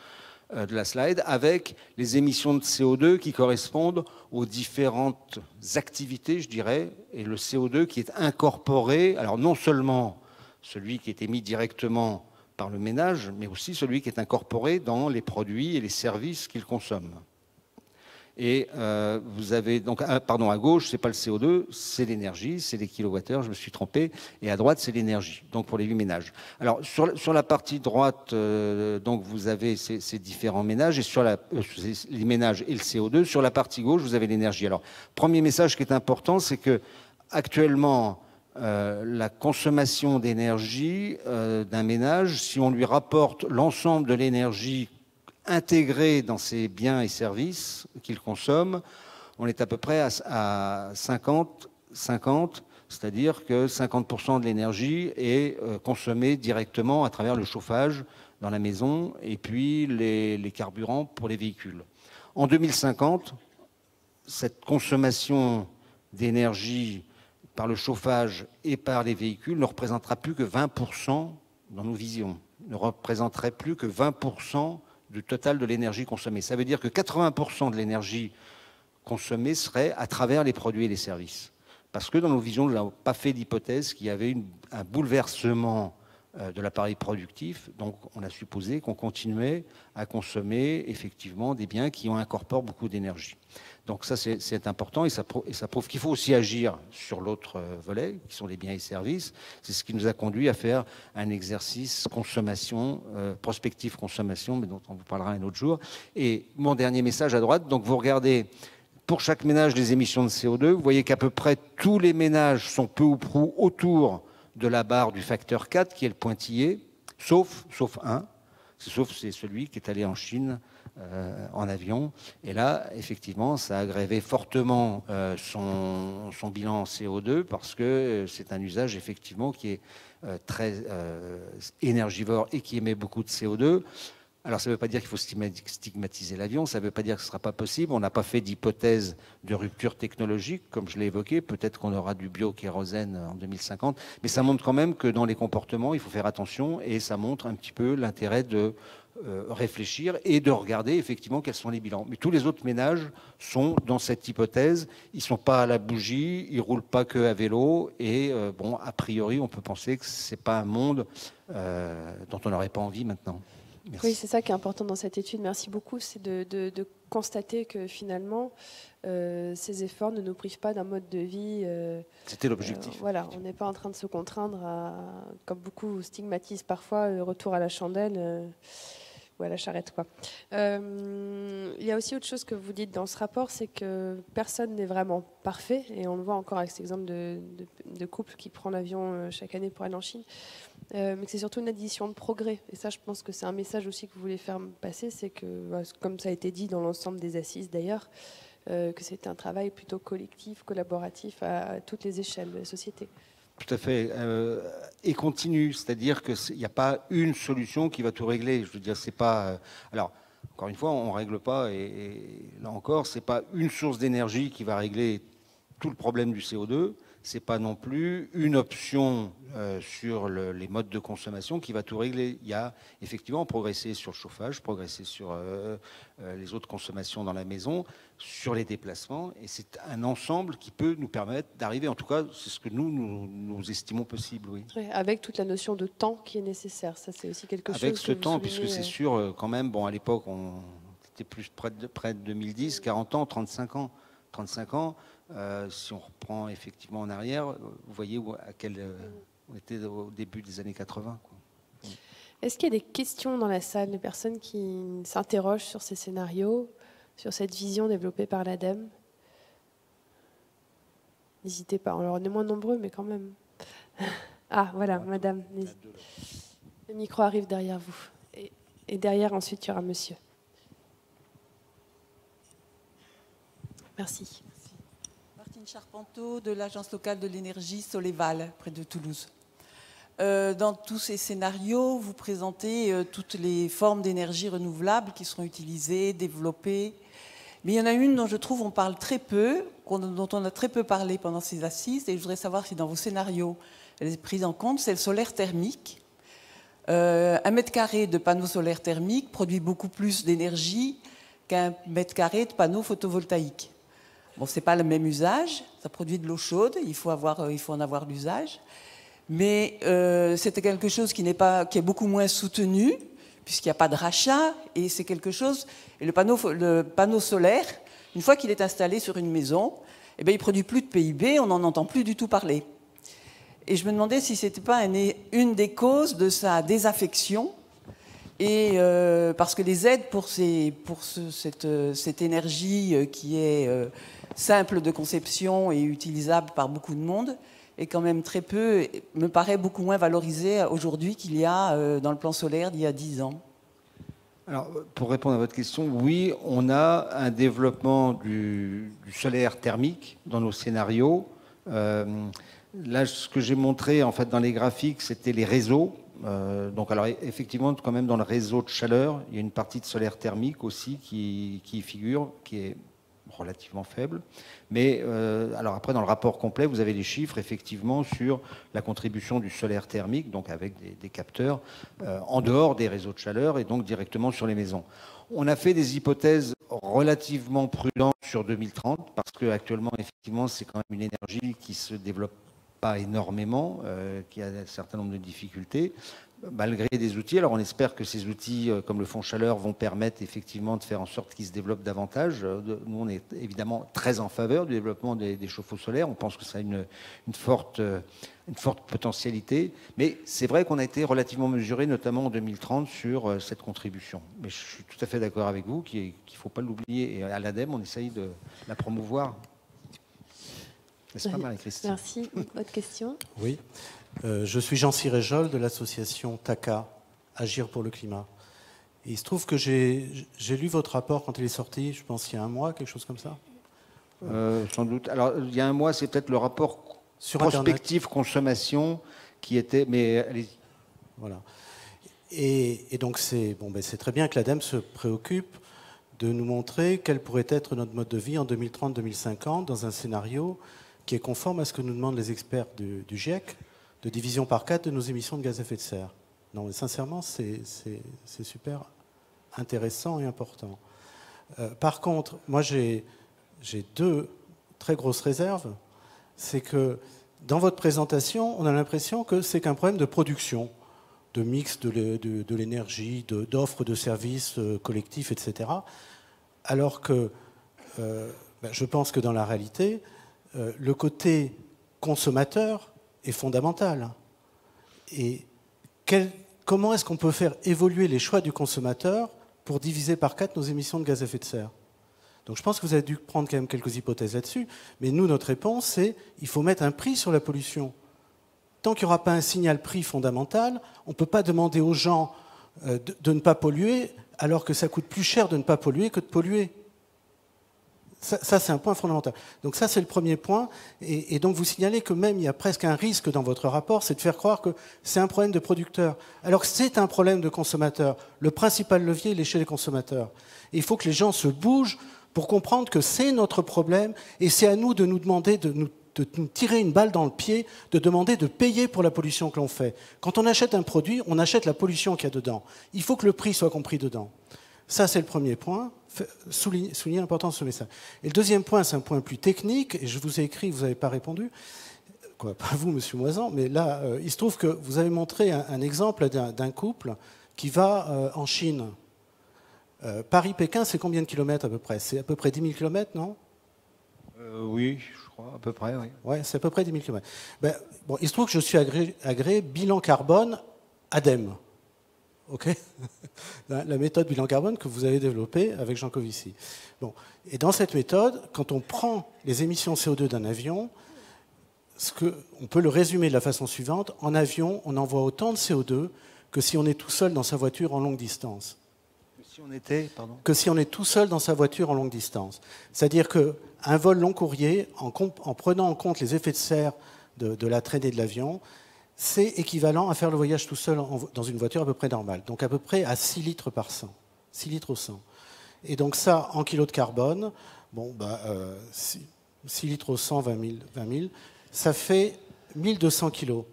de la slide, avec les émissions de CO2 qui correspondent aux différentes activités, je dirais, et le CO2 qui est incorporé, alors non seulement celui qui est émis directement par le ménage, mais aussi celui qui est incorporé dans les produits et les services qu'il consomme. Et vous avez donc, pardon, à gauche, c'est pas le CO2, c'est l'énergie, c'est les kilowattheures, je me suis trompé, et à droite, c'est l'énergie, donc pour les 8 ménages. Alors, sur la partie droite, donc vous avez ces différents ménages, et sur les ménages et le CO2, sur la partie gauche, vous avez l'énergie. Alors, premier message qui est important, c'est que actuellement, la consommation d'énergie d'un ménage, si on lui rapporte l'ensemble de l'énergie intégré dans ses biens et services qu'il consomme, on est à peu près à 50-50, c'est-à-dire que 50% de l'énergie est consommée directement à travers le chauffage dans la maison et puis les carburants pour les véhicules. En 2050, cette consommation d'énergie par le chauffage et par les véhicules ne représentera plus que 20% dans nos visions, ne représenterait plus que 20% du total de l'énergie consommée. Ça veut dire que 80% de l'énergie consommée serait à travers les produits et les services. Parce que dans nos visions, nous n'avons pas fait d'hypothèse qu'il y avait un bouleversement de l'appareil productif. Donc on a supposé qu'on continuait à consommer effectivement des biens qui incorporent beaucoup d'énergie. Donc ça c'est important et ça prouve qu'il faut aussi agir sur l'autre volet, qui sont les biens et services. C'est ce qui nous a conduit à faire un exercice consommation, prospective consommation, mais dont on vous parlera un autre jour. Et mon dernier message à droite, donc vous regardez pour chaque ménage les émissions de CO2, vous voyez qu'à peu près tous les ménages sont peu ou prou autour de la barre du facteur 4, qui est le pointillé, sauf un, c'est celui qui est allé en Chine en avion. Et là, effectivement, ça a aggravé fortement son bilan en CO2 parce que c'est un usage, effectivement, qui est très énergivore et qui émet beaucoup de CO2. Alors, ça ne veut pas dire qu'il faut stigmatiser l'avion, ça ne veut pas dire que ce ne sera pas possible. On n'a pas fait d'hypothèse de rupture technologique, comme je l'ai évoqué. Peut-être qu'on aura du biokérosène en 2050. Mais ça montre quand même que dans les comportements, il faut faire attention et ça montre un petit peu l'intérêt de réfléchir et de regarder effectivement quels sont les bilans. Mais tous les autres ménages sont dans cette hypothèse. Ils ne sont pas à la bougie, ils ne roulent pas que à vélo. Et bon, a priori, on peut penser que ce n'est pas un monde dont on n'aurait pas envie maintenant. Merci. Oui, c'est ça qui est important dans cette étude. Merci beaucoup. C'est de constater que finalement, ces efforts ne nous privent pas d'un mode de vie. C'était l'objectif. Voilà, on n'est pas en train de se contraindre à, comme beaucoup stigmatisent parfois, le retour à la chandelle ou à la charrette, quoi. Il y a aussi autre chose que vous dites dans ce rapport, c'est que personne n'est vraiment parfait, et on le voit encore avec cet exemple de couple qui prend l'avion chaque année pour aller en Chine. Mais que c'est surtout une addition de progrès. Et ça, je pense que c'est un message aussi que vous voulez faire passer, c'est que, comme ça a été dit dans l'ensemble des assises d'ailleurs, que c'était un travail plutôt collectif, collaboratif à toutes les échelles de la société. Tout à fait. Et continue, c'est-à-dire qu'il n'y a pas une solution qui va tout régler. Je veux dire, c'est pas... alors, encore une fois, on ne règle pas, et là encore, c'est pas une source d'énergie qui va régler tout le problème du CO2. c'est pas non plus une option sur les modes de consommation qui va tout régler. Il y a effectivement progressé sur le chauffage, progressé sur les autres consommations dans la maison, sur les déplacements, et c'est un ensemble qui peut nous permettre d'arriver, en tout cas, c'est ce que nous estimons possible, oui. Ouais, avec toute la notion de temps qui est nécessaire, ça c'est aussi quelque chose. Avec ce que vous temps, soulignez, puisque c'est sûr, quand même, bon, à l'époque, on était plus près de 2010, 40 ans, 35 ans. 35 ans, si on reprend effectivement en arrière, vous voyez on était au début des années 80. Quoi. Est-ce qu'il y a des questions dans la salle, des personnes qui s'interrogent sur ces scénarios, sur cette vision développée par l'ADEME? N'hésitez pas, alors on est moins nombreux, mais quand même. Ah, voilà, madame. Le micro arrive derrière vous. Et derrière, ensuite, il y aura monsieur. Merci. Martine Charpenteau de l'Agence locale de l'énergie Soleval, près de Toulouse. Dans tous ces scénarios, vous présentez toutes les formes d'énergie renouvelable qui seront utilisées, développées. Mais il y en a une dont je trouve on parle très peu, dont on a très peu parlé pendant ces assises, et je voudrais savoir si dans vos scénarios elle est prise en compte, c'est le solaire thermique. 1 mètre carré de panneau solaire thermique produit beaucoup plus d'énergie qu'1 mètre carré de panneau photovoltaïque. Bon, ce n'est pas le même usage, ça produit de l'eau chaude, il faut en avoir l'usage, mais c'est quelque chose qui est beaucoup moins soutenu, puisqu'il n'y a pas de rachat, et c'est quelque chose. Et le panneau solaire, une fois qu'il est installé sur une maison, eh bien, il ne produit plus de PIB, on n'en entend plus du tout parler. Et je me demandais si ce n'était pas une des causes de sa désaffection, et parce que les aides pour cette énergie qui est simple de conception et utilisable par beaucoup de monde est quand même très peu, me paraît beaucoup moins valorisée aujourd'hui qu'il y a dans le plan solaire d'il y a 10 ans. Alors, pour répondre à votre question, oui, on a un développement du solaire thermique dans nos scénarios. Là, ce que j'ai montré en fait dans les graphiques, c'était les réseaux. Donc, alors effectivement, quand même dans le réseau de chaleur, il y a une partie de solaire thermique aussi qui figure, qui est relativement faible. Mais alors après, dans le rapport complet, vous avez les chiffres effectivement sur la contribution du solaire thermique, donc avec des capteurs en dehors des réseaux de chaleur et donc directement sur les maisons. On a fait des hypothèses relativement prudentes sur 2030 parce qu'actuellement, effectivement, c'est quand même une énergie qui se développe pas énormément, qui a un certain nombre de difficultés, malgré des outils. Alors on espère que ces outils, comme le fonds chaleur, vont permettre effectivement de faire en sorte qu'ils se développent davantage. Nous, on est évidemment très en faveur du développement des chauffe-eau solaires. On pense que ça a une forte potentialité. Mais c'est vrai qu'on a été relativement mesuré, notamment en 2030, sur cette contribution. Mais je suis tout à fait d'accord avec vous qu'il ne faut pas l'oublier. Et à l'ADEME, on essaye de la promouvoir. N'est-ce pas, Marie-Christine? Merci. Autre question? Oui. Je suis Jean Ciré-Jolle de l'association TACA, Agir pour le climat. Et il se trouve que j'ai lu votre rapport quand il est sorti, je pense il y a un mois, quelque chose comme ça. Sans doute. Alors, il y a un mois, c'est peut-être le rapport sur prospectif consommation qui était... Mais allez-y. Voilà. Et donc, c'est très bien que l'ADEME se préoccupe de nous montrer quel pourrait être notre mode de vie en 2030-2050 dans un scénario qui est conforme à ce que nous demandent les experts du GIEC, de division par 4 de nos émissions de gaz à effet de serre. Non, mais sincèrement, c'est super intéressant et important. Par contre, moi, j'ai 2 très grosses réserves. C'est que dans votre présentation, on a l'impression que c'est qu'un problème de production, de mix de l'énergie, d'offres de services collectifs, etc. Alors que je pense que dans la réalité, le côté consommateur est fondamental. Et comment est-ce qu'on peut faire évoluer les choix du consommateur pour diviser par 4 nos émissions de gaz à effet de serre? Donc je pense que vous avez dû prendre quand même quelques hypothèses là-dessus. Mais nous, notre réponse, c'est qu'il faut mettre un prix sur la pollution. Tant qu'il n'y aura pas un signal prix fondamental, on ne peut pas demander aux gens de ne pas polluer alors que ça coûte plus cher de ne pas polluer que de polluer. Ça, c'est un point fondamental. Donc ça, c'est le premier point. Et donc, vous signalez que même il y a presque un risque dans votre rapport, c'est de faire croire que c'est un problème de producteur. Alors que c'est un problème de consommateur. Le principal levier, il est chez les consommateurs. Et il faut que les gens se bougent pour comprendre que c'est notre problème et c'est à nous de nous demander de nous nous tirer une balle dans le pied, de demander de payer pour la pollution que l'on fait. Quand on achète un produit, on achète la pollution qu'il y a dedans. Il faut que le prix soit compris dedans. Ça, c'est le premier point. Souligner l'importance de ce message. Et le deuxième point, c'est un point plus technique, et je vous ai écrit, vous n'avez pas répondu. Quoi, pas vous, Monsieur Moisan, mais là, il se trouve que vous avez montré un exemple d'un couple qui va en Chine. Paris-Pékin, c'est combien de kilomètres à peu près? C'est à peu près 10 000 kilomètres, non? Oui, je crois, à peu près, oui. Ouais, c'est à peu près 10 000 kilomètres. Ben, bon, il se trouve que je suis agréé bilan carbone ADEME. OK. La méthode bilan carbone que vous avez développée avec Jean Covici. Bon. Et dans cette méthode, quand on prend les émissions CO2 d'un avion, on peut le résumer de la façon suivante. En avion, on envoie autant de CO2 que si on est tout seul dans sa voiture en longue distance. Que si on est tout seul dans sa voiture en longue distance. C'est-à-dire qu'un vol long courrier, en prenant en compte les effets de serre de la traînée de l'avion, c'est équivalent à faire le voyage tout seul dans une voiture à peu près normale. Donc à peu près à 6 litres par 100. 6 litres au 100. Et donc ça, en kilos de carbone, bon, 6 litres au 100, 20 000, ça fait 1200 kilos.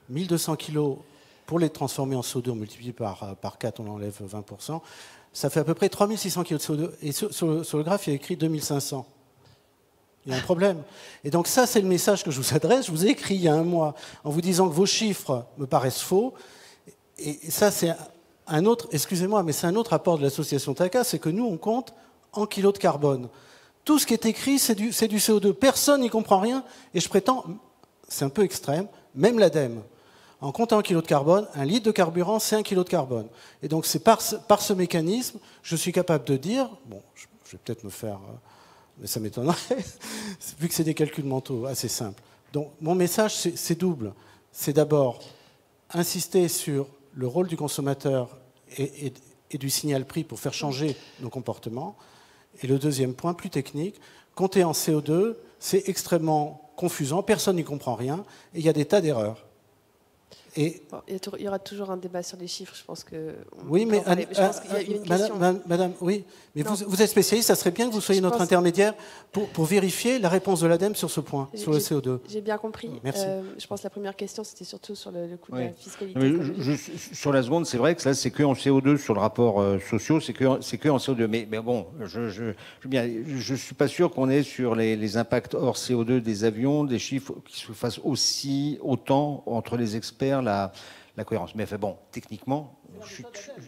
1200 kilos, pour les transformer en CO2, on multiplie par 4, on enlève 20%. Ça fait à peu près 3600 kg de CO2. Et sur le graphe, il y a écrit 2500. Il y a un problème. Et donc ça, c'est le message que je vous adresse. Je vous ai écrit il y a un mois en vous disant que vos chiffres me paraissent faux. Et ça, c'est un autre, excusez-moi, mais c'est un autre rapport de l'association TACA, c'est que nous, on compte en kilos de carbone. Tout ce qui est écrit, c'est du CO2. Personne n'y comprend rien. Et je prétends, c'est un peu extrême, même l'ADEME. En comptant en kilos de carbone, un litre de carburant, c'est 1 kilo de carbone. Et donc, c'est par ce mécanisme, je suis capable de dire, bon, je vais peut-être me faire, mais ça m'étonnerait, vu que c'est des calculs mentaux assez simples. Donc, mon message, c'est double. C'est d'abord insister sur le rôle du consommateur et du signal prix pour faire changer nos comportements. Et le deuxième point, plus technique, compter en CO2, c'est extrêmement confusant, personne n'y comprend rien, et il y a des tas d'erreurs. Et il y aura toujours un débat sur les chiffres, je pense que... Oui, mais madame, oui, mais vous êtes spécialiste, ça serait bien que vous soyez notre intermédiaire pour vérifier la réponse de l'ADEME sur ce point, sur le CO2. J'ai bien compris. Merci. Je pense que la première question, c'était surtout sur le coût de la fiscalité. Sur la seconde, c'est vrai que ça, c'est que en CO2 sur le rapport social, c'est que en CO2. Mais bon, je ne suis pas sûr qu'on ait sur les impacts hors CO2 des avions des chiffres qui se fassent autant entre les experts la cohérence. Mais enfin bon, techniquement, je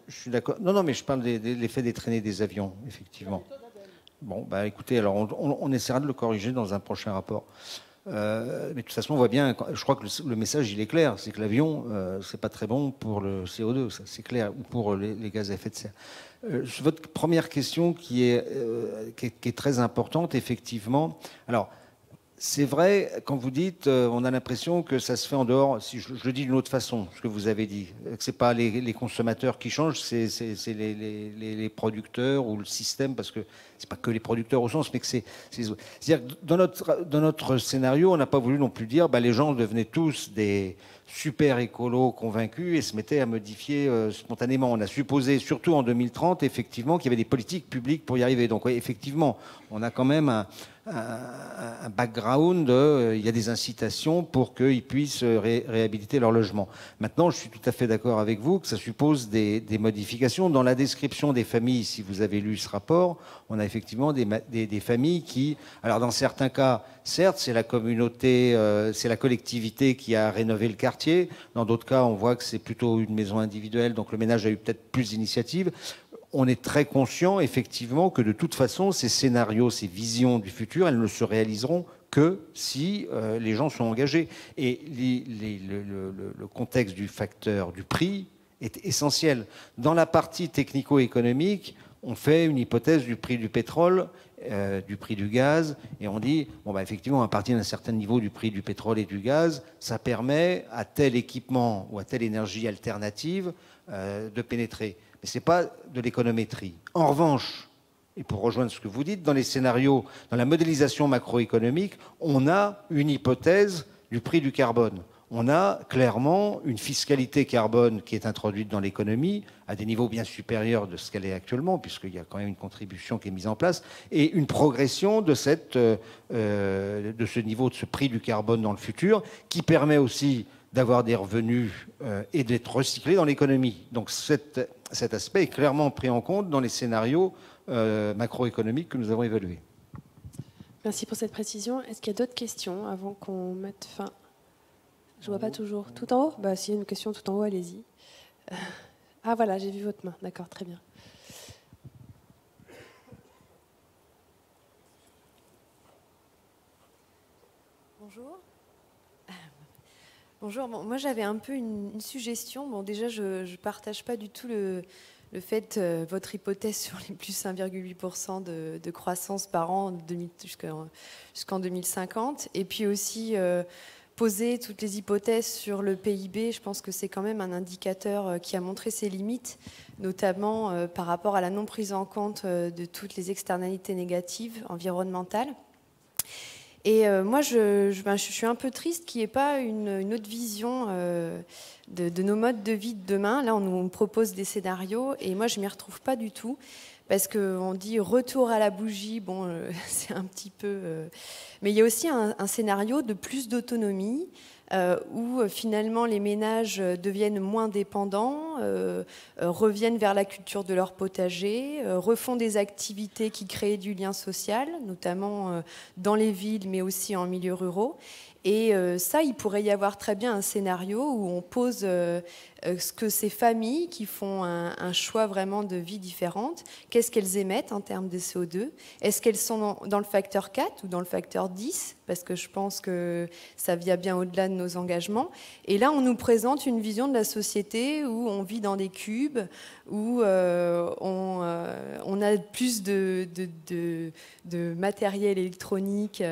suis d'accord. Non, mais je parle de l'effet des traînées des avions, effectivement. Bon, bah écoutez, alors on essaiera de le corriger dans un prochain rapport. Mais de toute façon, on voit bien, je crois que le message, il est clair, c'est que l'avion, c'est pas très bon pour le CO2, ça c'est clair, ou pour les gaz à effet de serre. Votre première question qui est très importante, effectivement. Alors, c'est vrai, quand vous dites, on a l'impression que ça se fait en dehors, si je le dis d'une autre façon, ce que vous avez dit, que ce n'est pas les consommateurs qui changent, c'est les producteurs ou le système, parce que ce n'est pas que les producteurs au sens, mais que c'est-à-dire que dans notre scénario, on n'a pas voulu non plus dire les gens devenaient tous des super écolos convaincus et se mettaient à modifier spontanément. On a supposé, surtout en 2030, effectivement, qu'il y avait des politiques publiques pour y arriver. Donc oui, effectivement, on a quand même un background, il y a des incitations pour qu'ils puissent réhabiliter leur logement. Maintenant, je suis tout à fait d'accord avec vous que ça suppose des modifications. Dans la description des familles, si vous avez lu ce rapport, on a effectivement des familles qui, alors dans certains cas, certes, c'est la communauté, c'est la collectivité qui a rénové le quartier. Dans d'autres cas, on voit que c'est plutôt une maison individuelle, donc le ménage a eu peut-être plus d'initiatives. On est très conscient, effectivement, que de toute façon, ces scénarios, ces visions du futur, elles ne se réaliseront que si les gens sont engagés. Et le contexte du facteur du prix est essentiel. Dans la partie technico-économique, on fait une hypothèse du prix du pétrole, du prix du gaz, et on dit, effectivement, à partir d'un certain niveau du prix du pétrole et du gaz, ça permet à tel équipement ou à telle énergie alternative de pénétrer. Mais ce n'est pas de l'économétrie. En revanche, et pour rejoindre ce que vous dites, dans les scénarios, dans la modélisation macroéconomique, on a une hypothèse du prix du carbone. on a clairement une fiscalité carbone qui est introduite dans l'économie à des niveaux bien supérieurs de ce qu'elle est actuellement, puisqu'il y a quand même une contribution qui est mise en place, et une progression de ce niveau, de ce prix du carbone dans le futur, qui permet aussi d'avoir des revenus et d'être recyclé dans l'économie. Donc cet aspect est clairement pris en compte dans les scénarios macroéconomiques que nous avons évalués. Merci pour cette précision. Est-ce qu'il y a d'autres questions avant qu'on mette fin? Je ne vois pas toujours. Tout en haut? S'il y a une question tout en haut, allez-y. Ah voilà, j'ai vu votre main. D'accord, très bien. Bonjour. Bonjour. Bon, moi, j'avais un peu une suggestion. Bon, déjà, je ne partage pas du tout le fait, votre hypothèse sur les plus 1,8% de croissance par an jusqu'en 2050. Et puis aussi poser toutes les hypothèses sur le PIB. Je pense que c'est quand même un indicateur qui a montré ses limites, notamment par rapport à la non prise en compte de toutes les externalités négatives environnementales. Et moi, je suis un peu triste qu'il n'y ait pas une autre vision de nos modes de vie de demain. Là, on nous propose des scénarios et moi, je ne m'y retrouve pas du tout. Parce qu'on dit retour à la bougie, bon, c'est un petit peu... Mais il y a aussi un scénario de plus d'autonomie, où finalement les ménages deviennent moins dépendants, reviennent vers la culture de leur potager, refont des activités qui créent du lien social, notamment dans les villes, mais aussi en milieux ruraux. Et ça, il pourrait y avoir très bien un scénario où on pose ce que ces familles qui font un choix vraiment de vie différente, qu'est-ce qu'elles émettent en termes de CO2? Est-ce qu'elles sont dans le facteur 4 ou dans le facteur 10? Parce que je pense que ça vient bien au-delà de nos engagements. Et là, on nous présente une vision de la société où on vit dans des cubes, où on a plus de matériel électronique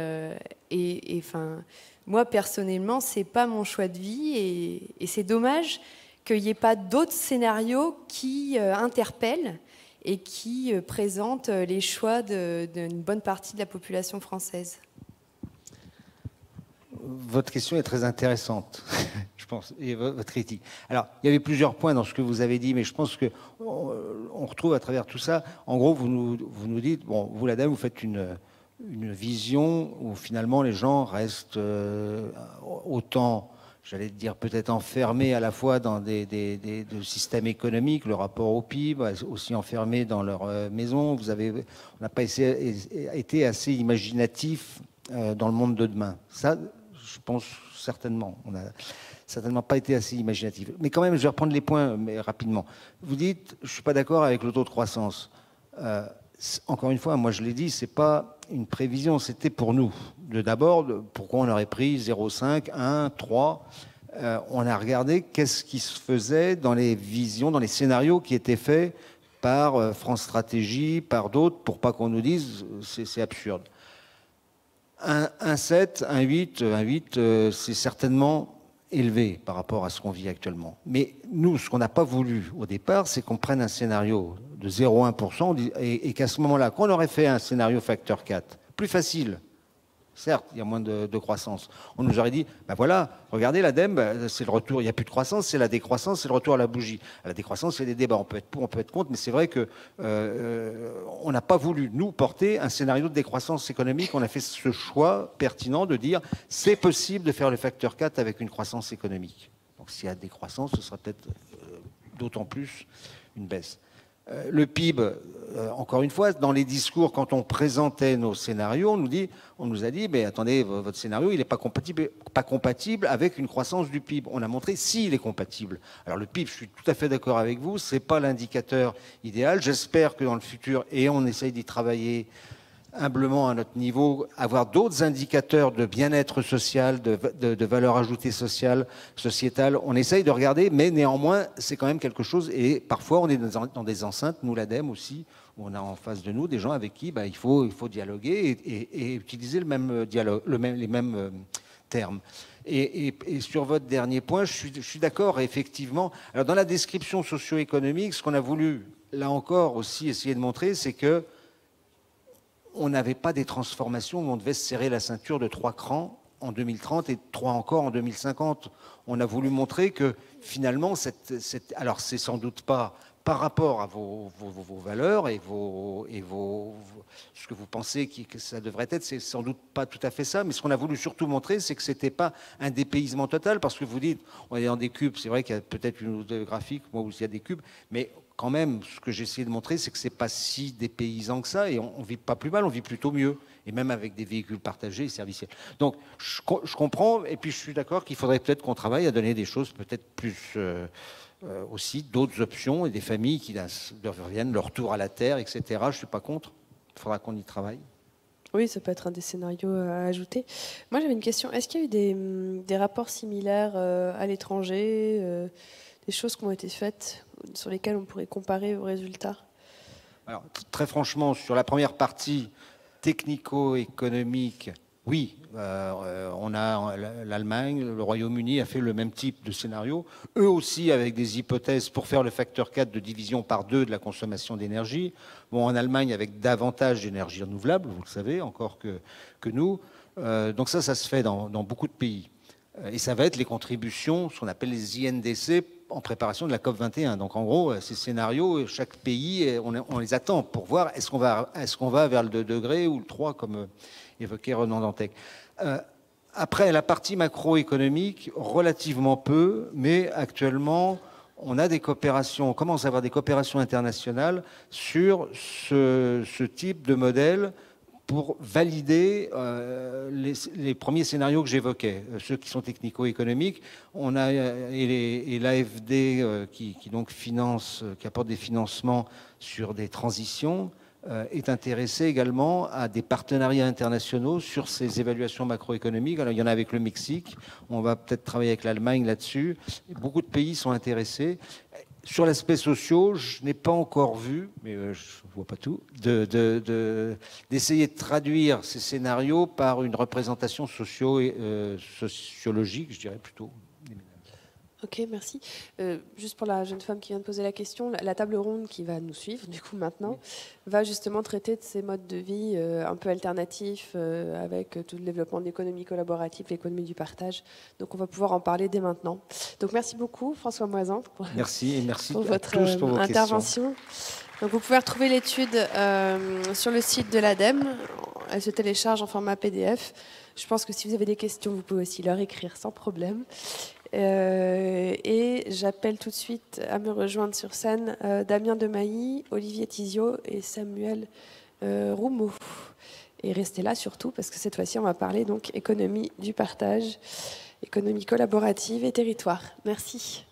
enfin... Moi, personnellement, ce n'est pas mon choix de vie et c'est dommage qu'il n'y ait pas d'autres scénarios qui interpellent et qui présentent les choix d'une bonne partie de la population française. Votre question est très intéressante, je pense, et votre critique. Alors, il y avait plusieurs points dans ce que vous avez dit, mais je pense qu'on retrouve à travers tout ça, en gros, vous nous dites, bon, vous, l'ADEME, vous faites une vision où finalement les gens restent autant, j'allais dire, peut-être enfermés à la fois dans des systèmes économiques, le rapport au PIB, aussi enfermés dans leur maison. On n'a pas été assez imaginatif dans le monde de demain. Ça, je pense certainement. On n'a certainement pas été assez imaginatif. Mais quand même, je vais reprendre les points mais rapidement. Vous dites, je ne suis pas d'accord avec le taux de croissance. Encore une fois, moi je l'ai dit, c'est pas une prévision, c'était pour nous. D'abord, pourquoi on aurait pris 0,5, 1, 3 on a regardé qu'est-ce qui se faisait dans les visions, dans les scénarios qui étaient faits par France Stratégie, par d'autres, pour pas qu'on nous dise c'est absurde. 1,7, 1,8, c'est certainement élevé par rapport à ce qu'on vit actuellement. Mais nous, ce qu'on n'a pas voulu au départ, c'est qu'on prenne un scénario de 0,1% et qu'à ce moment-là, qu'on aurait fait un scénario facteur 4, plus facile, certes, il y a moins de croissance. On nous aurait dit, ben voilà, regardez l'ADEME, c'est le retour, il n'y a plus de croissance, c'est la décroissance, c'est le retour à la bougie. À la décroissance, c'est des débats, on peut être pour, on peut être contre, mais c'est vrai que on n'a pas voulu, nous, porter un scénario de décroissance économique. On a fait ce choix pertinent de dire, c'est possible de faire le facteur 4 avec une croissance économique. Donc s'il y a décroissance, ce sera peut-être d'autant plus une baisse. Le PIB, encore une fois, dans les discours, quand on présentait nos scénarios, on nous a dit, mais attendez, votre scénario, il n'est pas compatible avec une croissance du PIB. On a montré s'il est compatible. Alors le PIB, je suis tout à fait d'accord avec vous, ce n'est pas l'indicateur idéal. J'espère que dans le futur, et on essaye d'y travailler humblement à notre niveau, avoir d'autres indicateurs de bien-être social, de valeur ajoutée sociétale. On essaye de regarder, mais néanmoins, c'est quand même quelque chose. Et parfois, on est dans des enceintes, nous l'ADEME aussi, où on a en face de nous des gens avec qui il faut dialoguer et utiliser le même dialogue, les mêmes termes. Et sur votre dernier point, je suis d'accord, effectivement. Alors, dans la description socio-économique, ce qu'on a voulu, là encore, aussi essayer de montrer, c'est que on n'avait pas des transformations où on devait se serrer la ceinture de 3 crans en 2030 et 3 encore en 2050. On a voulu montrer que finalement, alors c'est sans doute pas par rapport à vos valeurs et ce que vous pensez que ça devrait être, c'est sans doute pas tout à fait ça, mais ce qu'on a voulu surtout montrer, c'est que c'était pas un dépaysement total, parce que vous dites, on est dans des cubes, c'est vrai qu'il y a peut-être une ou deux graphiques, moi où il y a des cubes, mais quand même, ce que j'ai essayé de montrer, c'est que c'est pas si dépaysant que ça, et on vit pas plus mal, on vit plutôt mieux, et même avec des véhicules partagés et serviciels. Donc, je comprends, et puis je suis d'accord qu'il faudrait peut-être qu'on travaille à donner des choses peut-être plus... aussi d'autres options et des familles qui reviennent leur retour à la terre, etc. Je ne suis pas contre. Il faudra qu'on y travaille. Oui, ça peut être un des scénarios à ajouter. Moi, j'avais une question. Est-ce qu'il y a eu des rapports similaires à l'étranger, des choses qui ont été faites sur lesquelles on pourrait comparer vos résultats? Alors, très franchement, sur la première partie technico-économique, oui, on a l'Allemagne, le Royaume-Uni a fait le même type de scénario, eux aussi avec des hypothèses pour faire le facteur 4 de division par 2 de la consommation d'énergie. Bon, en Allemagne avec davantage d'énergie renouvelable, vous le savez, encore que nous. Donc ça se fait dans beaucoup de pays. Et ça va être les contributions, ce qu'on appelle les INDC, en préparation de la COP21. Donc en gros, ces scénarios, chaque pays, on les attend pour voir est-ce qu'on va vers le 2 degrés ou le 3, comme évoquait Ronan Dantec. Après, la partie macroéconomique, relativement peu, mais actuellement, on a des coopérations, on commence à avoir des coopérations internationales sur ce type de modèle pour valider les premiers scénarios que j'évoquais, ceux qui sont technico-économiques. On a et l'AFD qui donc finance, qui apporte des financements sur des transitions, est intéressé également à des partenariats internationaux sur ces évaluations macroéconomiques. Alors, il y en a avec le Mexique, on va peut-être travailler avec l'Allemagne là-dessus. Beaucoup de pays sont intéressés. Sur l'aspect social, je n'ai pas encore vu, mais je ne vois pas tout, d'essayer de traduire ces scénarios par une représentation sociologique, je dirais plutôt. Ok, merci. Juste pour la jeune femme qui vient de poser la question, la table ronde qui va nous suivre, du coup, maintenant, va justement traiter de ces modes de vie un peu alternatifs avec tout le développement de l'économie collaborative, l'économie du partage. Donc, on va pouvoir en parler dès maintenant. Donc, merci beaucoup, François Moisan, merci, et merci pour votre à tous pour vos intervention. Donc, vous pouvez retrouver l'étude sur le site de l'ADEME. Elle se télécharge en format PDF. Je pense que si vous avez des questions, vous pouvez aussi leur écrire sans problème. Et j'appelle tout de suite à me rejoindre sur scène Damien Demailly, Olivier Tizio et Samuel Roumeau. Et restez là surtout parce que cette fois-ci on va parler donc économie du partage, économie collaborative et territoire. Merci.